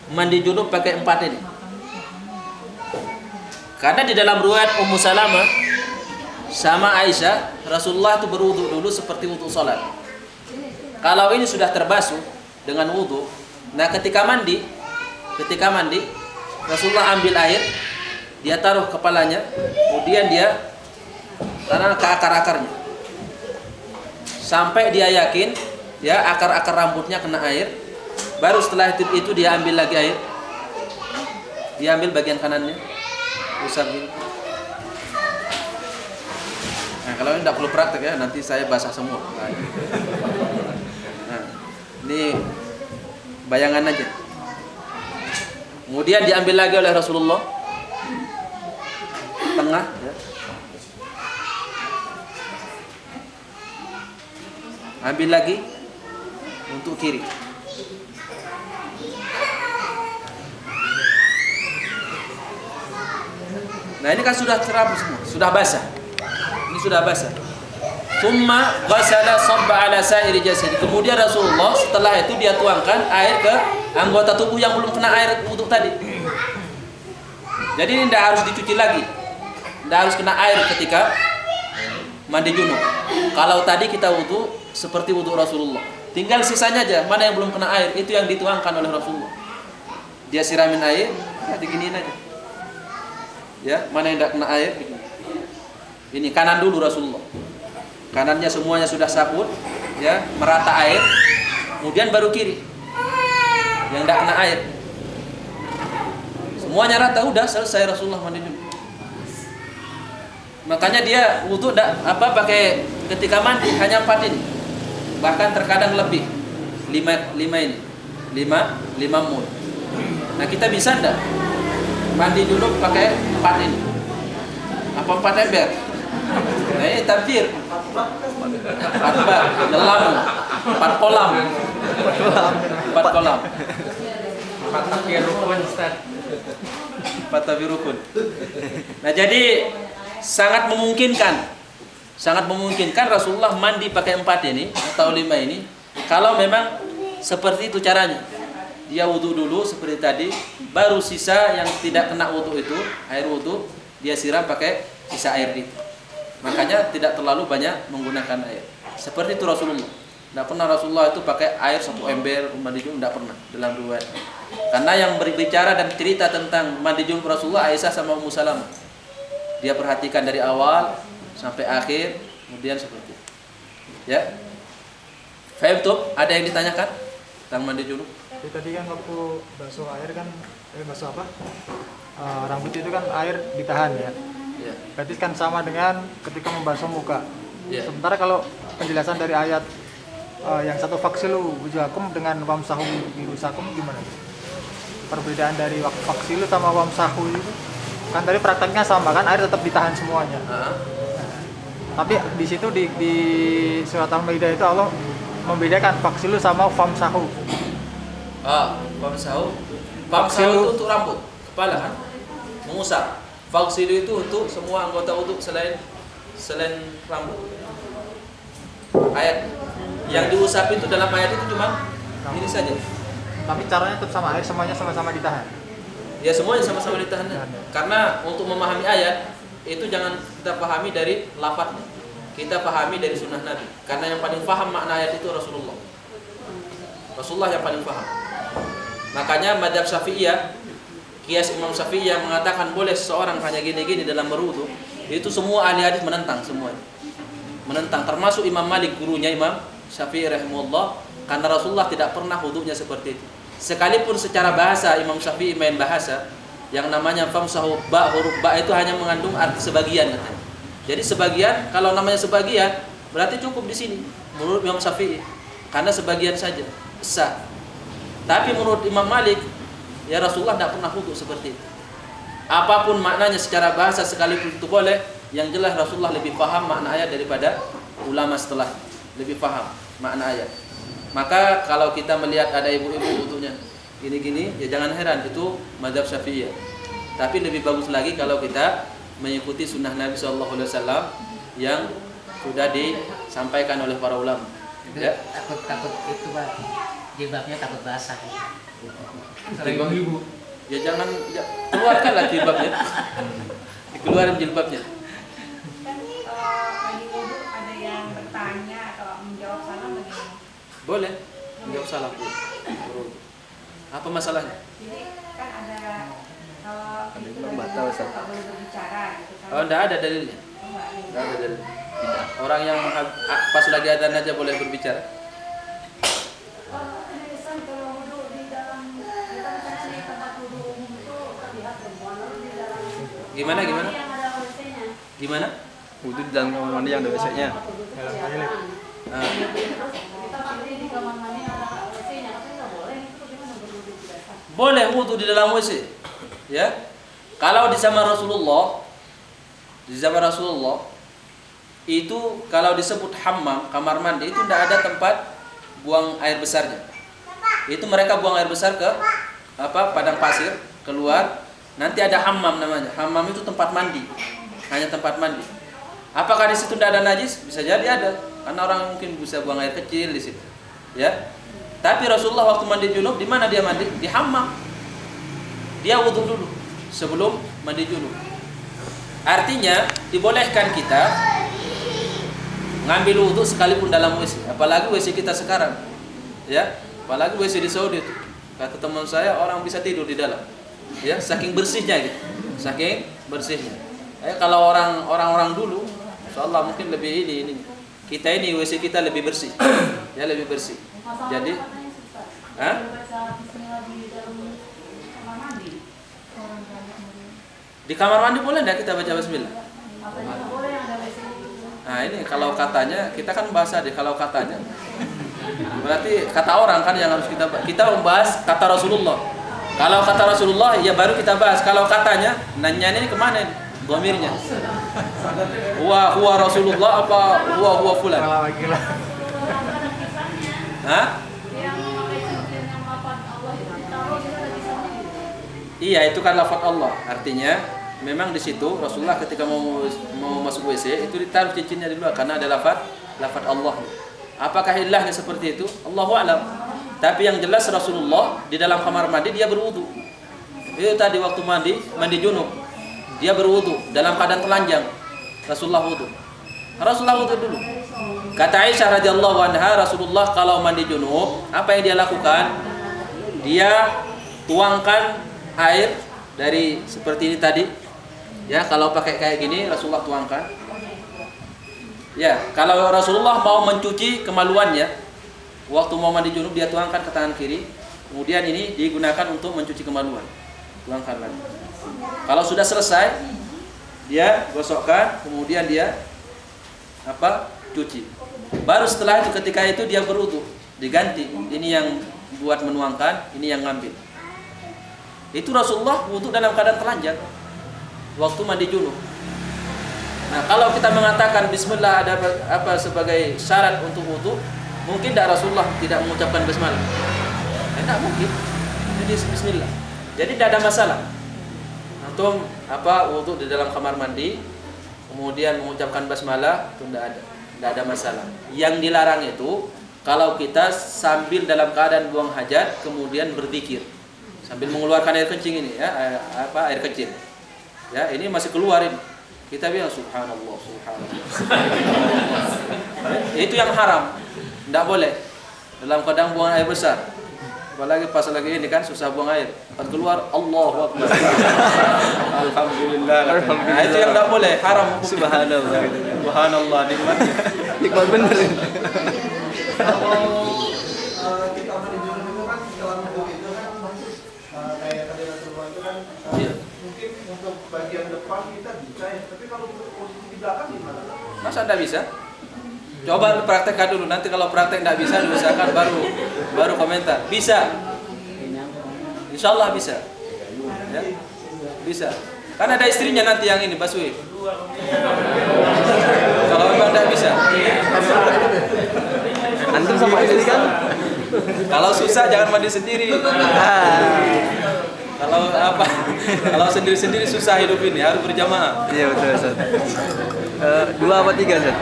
mandi junub pakai 4 ini. Karena di dalam riwayat Ummu Salamah sama Aisyah, Rasulullah itu berwudu dulu seperti wudu salat. Kalau ini sudah terbasuh dengan wudu, nah ketika mandi Rasulullah ambil air, dia taruh kepalanya, kemudian dia tanam ke akar-akarnya. Sampai dia yakin ya akar-akar rambutnya kena air, baru setelah itu dia ambil lagi air, dia ambil bagian kanannya, usap gini. Nah, kalau ini tidak perlu praktek ya, nanti saya basah semua. Nah, ini bayangan aja. Kemudian diambil lagi oleh Rasulullah tengah ya. Ambil lagi untuk kiri. Nah, ini kan sudah terhapus semua, sudah basah. Ini sudah basah. Tsumma ghasala sabba ala sa'iri jasad. Kemudian Rasulullah setelah itu dia tuangkan air ke anggota tubuh yang belum kena air wudu tadi. Jadi ini tidak harus dicuci lagi. Tidak harus kena air ketika mandi junub. Kalau tadi kita wudu seperti wudu Rasulullah, tinggal sisanya aja mana yang belum kena air, itu yang dituangkan oleh Rasulullah. Dia siramin air, ya diginiin aja. Ya, mana yang tidak kena air, ini kanan dulu Rasulullah. Kanannya semuanya sudah sabun, ya, merata air. Kemudian baru kiri, yang tidak kena air. Semuanya rata, udah selesai Rasulullah mandi junub. Makanya dia wudu pakai ketika mandi hanya 4 ini. Bahkan terkadang lebih 5 ini. 5 mud. Nah, kita bisa enggak mandi junub pakai 4 ini? Apa 4 ember? Nah, ini tabdir. 4 bak, nyelam, 4 kolam. 4 kolam. 4 takbir rukun, Ustaz. 4 takbir rukun. Nah, jadi sangat memungkinkan Rasulullah mandi pakai 4 ini atau 5 ini kalau memang seperti itu caranya. Dia wudu dulu seperti tadi, baru sisa yang tidak kena wudu itu, air wudu, dia siram pakai sisa air itu. Makanya tidak terlalu banyak menggunakan air. Seperti itu Rasulullah. Tidak pernah Rasulullah itu pakai air 1 ember mandi junub, tidak pernah dalam riwayat. Karena yang berbicara dan cerita tentang mandi junub Rasulullah Aisyah sama Ummu Salamah. Dia perhatikan dari awal sampai akhir, kemudian seperti itu. Ya. Fahim tuh? Ada yang ditanyakan? tentang mandi junub? Jadi tadi kan waktu basuh air kan, basuh apa? Rambut itu kan air ditahan ya. Ya. Berarti kan sama dengan ketika membasuh muka. Ya. Sementara kalau penjelasan dari ayat yang satu faksilu wujuhakum dengan wamsahu birusakum gimana? Perbedaan dari faksilu sama wamsahu itu kan tadi prakteknya sama kan, air tetap ditahan semuanya. Tapi di situ di surat Al-Maidah itu Allah membedakan faksilu sama famsahu. Famsahu. Famsahu itu untuk rambut, kepala kan? Mengusap. Faksilu itu untuk semua anggota wudu selain rambut. Ayat yang diusap itu dalam ayat itu cuma ini saja. Tapi caranya tetap sama, air semuanya sama-sama ditahan. Ya semuanya sama-sama ditahan. Karena untuk memahami ayat itu jangan kita pahami dari lafadznya, kita pahami dari sunnah Nabi. Karena yang paling paham makna ayat itu Rasulullah. Rasulullah yang paling paham. Makanya mazhab Syafi'iyah, kias Imam Syafi'i yang mengatakan boleh seseorang hanya gini-gini dalam berwudu, itu semua ahli hadis menentang semuanya. Menentang, termasuk Imam Malik, gurunya Imam Syafi'i rahimahullah, karena Rasulullah tidak pernah wudunya seperti itu. Sekalipun secara bahasa Imam Syafi'i main bahasa yang namanya famsahu ba, huruf ba itu hanya mengandung arti sebagian katanya. Jadi sebagian, kalau namanya sebagian berarti cukup di sini menurut Imam Syafi'i, karena sebagian saja sah. Tapi menurut Imam Malik, ya Rasulullah tidak pernah wudu seperti itu. Apapun maknanya secara bahasa sekalipun itu boleh, yang jelas Rasulullah lebih paham makna ayat daripada ulama setelah, lebih paham makna ayat. Maka kalau kita melihat ada ibu-ibu wudunya gini-gini, ya jangan heran, itu mazhab Syafi'iyah. Tapi lebih bagus lagi kalau kita mengikuti sunnah Nabi SAW yang sudah disampaikan oleh para ulama. Ya. Takut itu Pak, jilbabnya takut basah. Jilbab ibu. Ya jangan, ya, keluarkanlah jilbabnya. Dikeluarin jilbabnya. Kan lagi wudu ada yang bertanya atau menjawab salam bagaimana? Boleh menjawab salam. Apa masalahnya? Jadi kan ada kalau itu batal, Ustaz. nggak boleh berbicara gitu. Oh, enggak ada dalilnya. Enggak ada dalil. Tidak. Orang yang pas lagi adzan aja boleh berbicara. Gimana? Gimana? Wudu di dalam kamar mandi yang ada WC-nya. Dalam toilet. Boleh wudu di dalam WC. Ya. Kalau di zaman Rasulullah, itu kalau disebut hammam, kamar mandi, itu tidak ada tempat buang air besarnya. Itu mereka buang air besar ke padang pasir, keluar. Nanti ada hammam namanya. Hammam itu tempat mandi, hanya tempat mandi. Apakah di situ tidak ada najis? Bisa jadi ada, karena orang mungkin bisa buang air kecil di situ. Ya. Tapi Rasulullah waktu mandi junub, di mana dia mandi? Di hammam. Dia wudu dulu sebelum mandi junub. Artinya dibolehkan kita ngambil wudu sekalipun dalam WC, apalagi WC kita sekarang. Ya, apalagi WC di Saudi itu. Kata teman saya, orang bisa tidur di dalam. Ya, saking bersihnya gitu. Saking bersihnya. Kalau orang-orang dulu, insyaallah mungkin lebih ini. Kita ini WC kita lebih bersih. Ya, lebih bersih. Jadi, di kamar mandi boleh enggak kita baca bismillah? Nah, ini kalau katanya, kita kan bahasa deh kalau katanya. Berarti kata orang kan yang harus kita membahas kata Rasulullah. Kalau kata Rasulullah ya baru kita bahas. Kalau katanya, nanya ini kemana ini? Dhamirnya. Huwa Rasulullah apa huwa fulan? Malah lagi lah. Hah? Iya, itu kan lafaz Allah. Artinya memang di situ Rasulullah ketika mau masuk WC itu ditaruh cincinnya di luar karena ada lafaz Allah. Apakah ilahnya seperti itu? Allahu a'lam. Tapi yang jelas Rasulullah di dalam kamar mandi dia berwudu. Itu tadi waktu mandi junub. Dia berwudu dalam keadaan telanjang. Rasulullah wudu dulu. Kata Aisyah radhiyallahu anha, Rasulullah kalau mandi junub, apa yang dia lakukan? Dia tuangkan air dari seperti ini tadi. Ya, kalau pakai kayak gini Rasulullah tuangkan. Ya, kalau Rasulullah mau mencuci kemaluannya, waktu mau mandi junub dia tuangkan ke tangan kiri, kemudian ini digunakan untuk mencuci kemaluan. Tuangkan lagi. Kalau sudah selesai, dia gosokkan, kemudian dia cuci. Baru setelah itu, ketika itu dia berwudu, diganti. Ini yang buat menuangkan, ini yang ngambil. Itu Rasulullah wudu dalam keadaan telanjang waktu mandi junub. Nah, kalau kita mengatakan bismillah ada sebagai syarat untuk wudu, mungkin tidak Rasulullah tidak mengucapkan basmalah. Tidak mungkin. Jadi bismillah. Jadi tidak ada masalah. Antum wudu di dalam kamar mandi, kemudian mengucapkan basmalah, itu tidak ada masalah. Yang dilarang itu kalau kita sambil dalam keadaan buang hajat kemudian berzikir sambil mengeluarkan air kencing ini ya, air kecil. Ya, ini masih keluarin. Kita bilang subhanallah, subhanallah. Itu yang haram. Tidak boleh dalam keadaan buang air besar. Apalagi pas lagi ini kan susah buang air. Pas keluar Allahu Akbar. Alhamdulillah. Nah, itu yang tidak boleh, haram hukum. Subhanallah. Subhanallah, nikmat. Nikmat bener. Kalau kita mandi junub itu kan dalam wudu itu kan kayak tadi Rasulullah itu kan mungkin untuk bagian depan kita bisa ya, tapi kalau untuk posisi di belakang gimana? Masa tidak bisa? Coba praktekkan dulu. Nanti kalau praktek tidak bisa, diusahakan baru komentar. Bisa. Insya Allah bisa. Ya? Bisa. Kan ada istrinya nanti yang ini, Baswi. Kalau memang tidak bisa. Antum sama istri kan? Kalau susah jangan mandi sendiri. Kalau sendiri-sendiri susah hidup ini, harus berjamaah. Iya betul, Ustaz. 2 apa 3, Ustaz?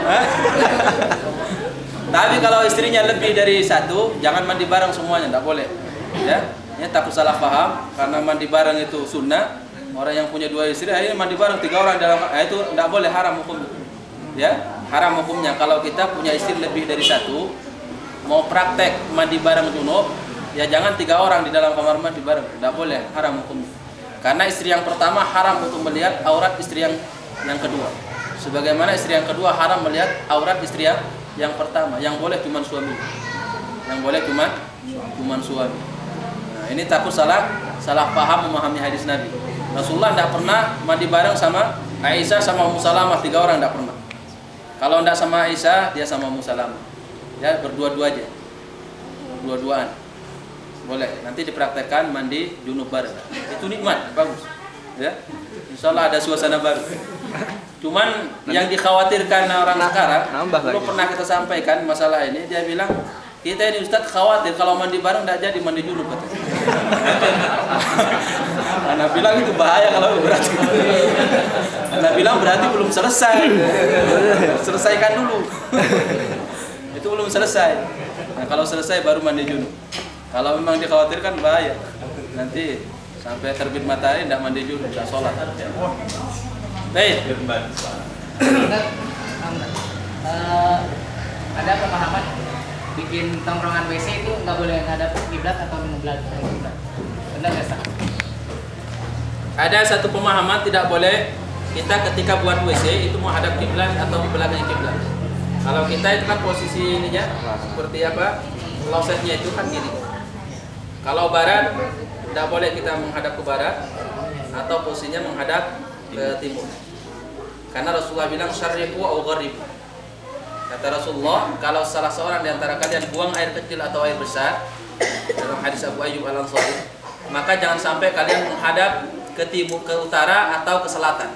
Tapi kalau istrinya lebih dari satu, jangan mandi bareng semuanya, tidak boleh. Ya, ini takut salah paham karena mandi bareng itu sunnah. Orang yang punya 2 istri, akhirnya mandi bareng 3 orang dalam, itu tidak boleh, haram hukumnya. Ya, haram hukumnya. Kalau kita punya istri lebih dari satu, mau praktek mandi bareng junub, ya jangan 3 orang di dalam kamar mandi bareng, tidak boleh, haram hukumnya. Karena istri yang pertama haram untuk melihat aurat istri yang kedua. Sebagaimana istri yang kedua haram melihat aurat istri yang pertama. Yang boleh cuma suami. Yang boleh cuma suami. Nah, ini takut salah paham memahami hadis Nabi. Rasulullah tidak pernah mandi bareng sama Aisyah sama Ummu Salamah, 3 orang tidak pernah. Kalau tidak sama Aisyah, dia sama Ummu Salamah. Ya, berdua-dua aja. Dua-duaan. Boleh. Nanti dipraktekkan mandi junub bareng. Itu nikmat, bagus. Ya. Insyaallah ada suasana baru. Cuman yang dikhawatirkan orang sekarang, belum pernah kita sampaikan masalah ini, dia bilang, kita ini Ustaz khawatir kalau mandi bareng tidak jadi mandi junub katanya. Anak bilang itu bahaya kalau berarti. Anak bilang berarti belum selesai. Selesaikan dulu. Itu belum selesai. Nah, kalau selesai baru mandi junub. Kalau memang dikhawatirkan bahaya. Nanti sampai terbit matahari tidak mandi junub, tidak sholat. Baik. Ada pemahaman bikin tongkrongan WC itu nggak boleh ngadap kiblat atau menghadap kiblat. Benar nggak, Ustaz? Ada satu pemahaman tidak boleh kita ketika buat WC itu menghadap kiblat atau di belakang kiblat. Kalau kita itu kan posisi ininya seperti apa? Klosetnya itu kan gini. Kalau barat tidak boleh kita menghadap ke barat atau posisinya menghadap ke timur. Karena Rasulullah bilang syarriqu au gharibu. Kata Rasulullah, kalau salah seorang di antara kalian buang air kecil atau air besar, dalam hadis Abu Ayyub Al-Ansari, maka jangan sampai kalian menghadap ke timur, ke utara atau ke selatan.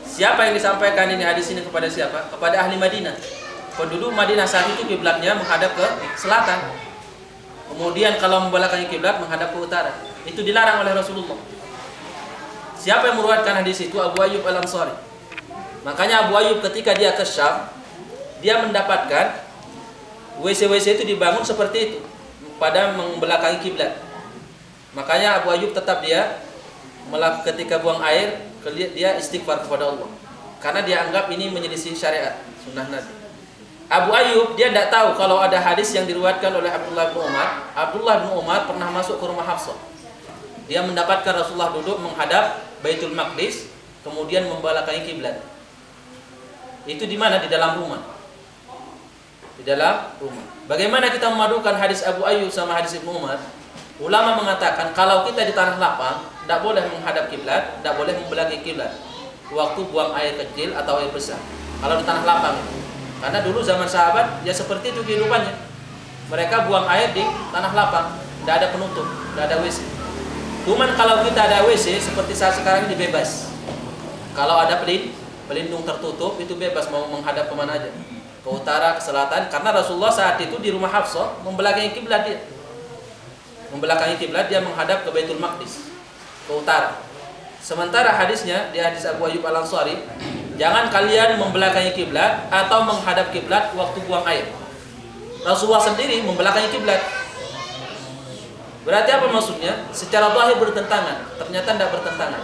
Siapa yang disampaikan ini hadis ini kepada siapa? Kepada ahli Madinah. Penduduk Madinah saat itu kiblatnya menghadap ke selatan. Kemudian kalau membelakangi kiblat menghadap ke utara. Itu dilarang oleh Rasulullah. Siapa yang meruatkan hadis itu? Abu Ayyub Al-Ansari. Makanya Abu Ayyub ketika dia ke Syam, dia mendapatkan WC-WC itu dibangun seperti itu pada membelakangi kiblat. Makanya Abu Ayyub tetap dia ketika buang air dia istighfar kepada Allah karena dia anggap ini menyelisih syariat sunnah Nabi. Abu Ayyub dia tidak tahu kalau ada hadis yang diriwayatkan oleh Abdullah bin Umar. Abdullah bin Umar pernah masuk ke rumah Hafsah. Dia mendapatkan Rasulullah duduk menghadap Baitul Maqdis kemudian membelakangi kiblat. Itu di mana? Di dalam rumah. Di dalam rumah. Bagaimana kita memadukan hadis Abu Ayyub sama hadis Ibnu Umar? Ulama mengatakan kalau kita di tanah lapang, tidak boleh menghadap kiblat, tidak boleh membelakangi kiblat. Waktu buang air kecil atau air besar. Kalau di tanah lapang. Karena dulu zaman sahabat ya seperti itu kehidupannya. Mereka buang air di tanah lapang, tidak ada penutup, tidak ada WC. Cuman kalau kita ada WC seperti saat sekarang ini bebas. Kalau ada pelindung tertutup itu bebas mau menghadap kemana aja. Ke utara, ke selatan. Karena Rasulullah saat itu di rumah Hafsah membelakangi kiblat dia. Membelakangi kiblat dia menghadap ke Baitul Maqdis, ke utara. Sementara hadisnya di hadis Abu Ayyub Al-Ansari, jangan kalian membelakangi kiblat atau menghadap kiblat waktu buang air. Rasulullah sendiri membelakangi kiblat. Berarti apa maksudnya? Secara zahir bertentangan, ternyata tidak bertentangan.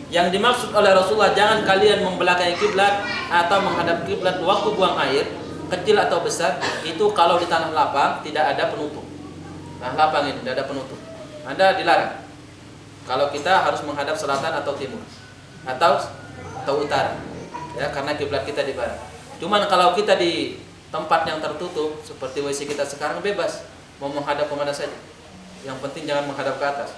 Yang dimaksud oleh Rasulullah jangan kalian membelakangi kiblat atau menghadap kiblat waktu buang air, kecil atau besar, itu kalau di tanah lapang tidak ada penutup. Tanah lapang ini tidak ada penutup. Anda dilarang. Kalau kita harus menghadap selatan atau timur atau utara, ya karena kiblat kita di barat. Cuman kalau kita di tempat yang tertutup seperti WC kita sekarang bebas mau menghadap kemana saja. Yang penting jangan menghadap ke atas.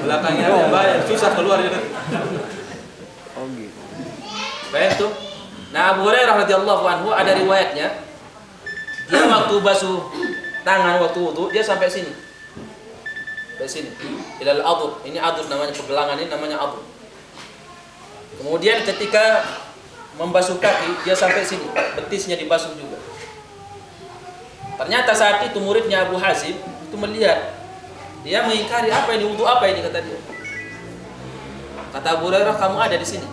Belakangnya ada bahaya, susah keluar itu. Oh gitu. Baik tuh. Nah Abu Hurairah radhiyallahu anhu ada riwayatnya. Dia waktu basuh tangan waktu wudu dia sampai sini. Sampai sini. Ilal adud. Ini adud namanya, pergelangan ini namanya adud. Kemudian ketika membasuh kaki dia sampai sini, betisnya dibasuh juga. Ternyata saat itu muridnya Abu Hazim itu melihat, dia mengingkari apa ini wudu apa ini kata dia. Kata Abu Hurairah kamu ada di sini.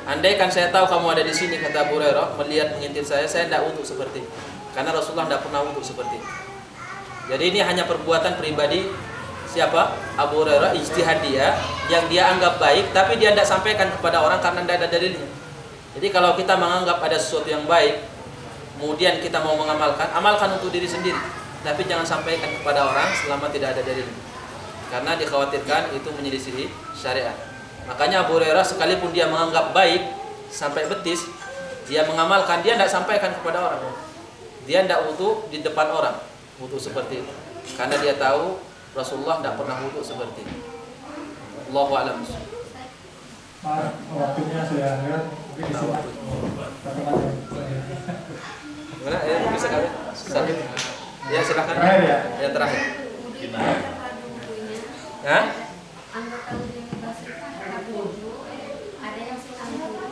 Andaikan saya tahu kamu ada di sini kata Abu Hurairah melihat mengintip saya tidak wudu seperti ini. Karena Rasulullah tidak pernah wudu seperti ini. Jadi ini hanya perbuatan pribadi siapa? Abu Hurairah ijtihadiyah yang dia anggap baik tapi dia tidak sampaikan kepada orang karena tidak ada dalilnya. Jadi kalau kita menganggap ada sesuatu yang baik kemudian kita mau mengamalkan, amalkan untuk diri sendiri. Tapi jangan sampaikan kepada orang selama tidak ada dalilnya. Karena dikhawatirkan itu menyelisihi syariat. Makanya Abu Hurairah sekalipun dia menganggap baik sampai betis, dia mengamalkan, dia tidak sampaikan kepada orang. Dia tidak wudu di depan orang, wudu seperti itu. Karena dia tahu Rasulullah tidak pernah wudu seperti itu. Allahu a'lam. Waktunya sudah lewat, mungkin disimak. Gimana? Ya, bisa kali? Sakit? Ya silakan. Terakhir ya? Ya terakhir. Hah? Anggota wudhu yang dibasuh itu ada wudhu, ada yang sunnah wudhu.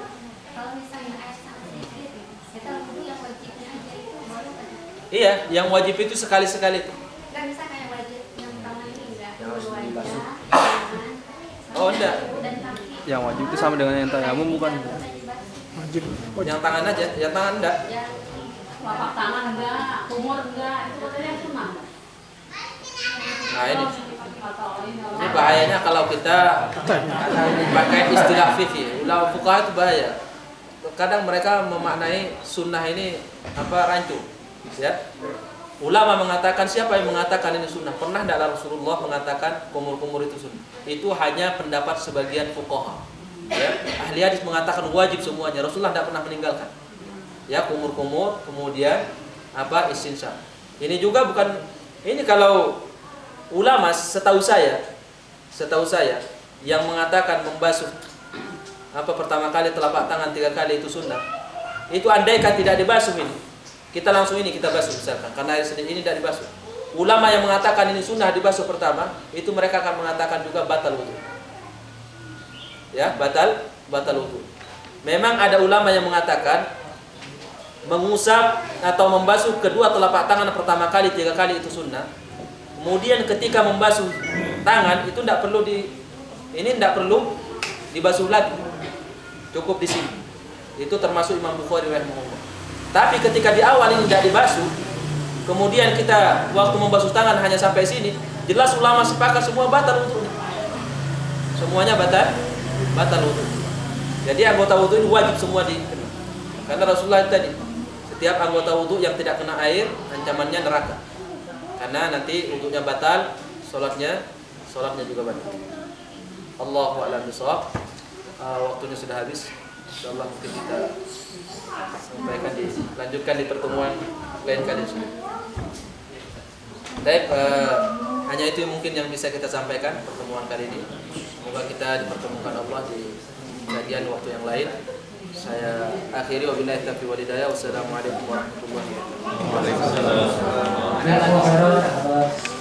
Kalau misalnya air sangat sedikit, kita wudhu yang wajibnya aja itu boleh kan? Iya, yang wajib itu sekali-sekali itu. Enggak bisa kayak wajib yang tangan ini enggak. Wajah, tangan, Oh enggak. dan kaki. Yang wajib itu sama dengan yang tayamum bukan? Wajib. Yang tangan aja, yang tangan enggak. Ya, telapak tangan enggak, kumur enggak, itu katanya sunnah. Nah ini bahayanya kalau kita pakai istilah fikih. Ulama fuqaha itu bahaya. Kadang mereka memaknai sunnah ini rancu. Ya. Ulama mengatakan, siapa yang mengatakan ini sunnah? Pernah tidak Rasulullah mengatakan kumur-kumur itu sunnah? Itu hanya pendapat sebagian fuqaha. Ya. Ahli hadis mengatakan wajib semuanya. Rasulullah tidak pernah meninggalkan. Ya, kumur-kumur, kemudian istinsya. Ini juga bukan, ini kalau ulama setahu saya yang mengatakan membasuh pertama kali telapak tangan 3 kali itu sunnah. Itu andaikan tidak dibasuh ini, kita langsung ini kita basuh misalkan karena air sedikit ini tidak dibasuh. Ulama yang mengatakan ini sunnah dibasuh pertama, itu mereka akan mengatakan juga batal wudu. Ya, batal wudu. Memang ada ulama yang mengatakan mengusap atau membasuh kedua telapak tangan pertama kali 3 kali itu sunnah. Kemudian ketika membasuh tangan itu tidak perlu dibasuh lagi. Cukup di sini. Itu termasuk Imam Bukhari rahimahullah. Tapi ketika di awal ini tidak dibasuh, kemudian kita waktu membasuh tangan hanya sampai sini, jelas ulama sepakat semua batal wudu. Semuanya batal wudu. Jadi anggota wudu ini wajib semua dikena. Karena Rasulullah tadi, setiap anggota wudu yang tidak kena air ancamannya neraka. Karena nanti wudunya batal, sholatnya juga batal. Allahu a'lam bishawab. Waktunya sudah habis. Insyaallah mungkin kita sampaikan lanjutkan di pertemuan lain kali. Baik, hanya itu mungkin yang bisa kita sampaikan pertemuan kali ini. Semoga kita dipertemukan Allah di kajian waktu yang lain. Saya akhiri wabillahi taufiq wal hidayah. Wassalamualaikum warahmatullahi wabarakatuh. Waalaikumsalam.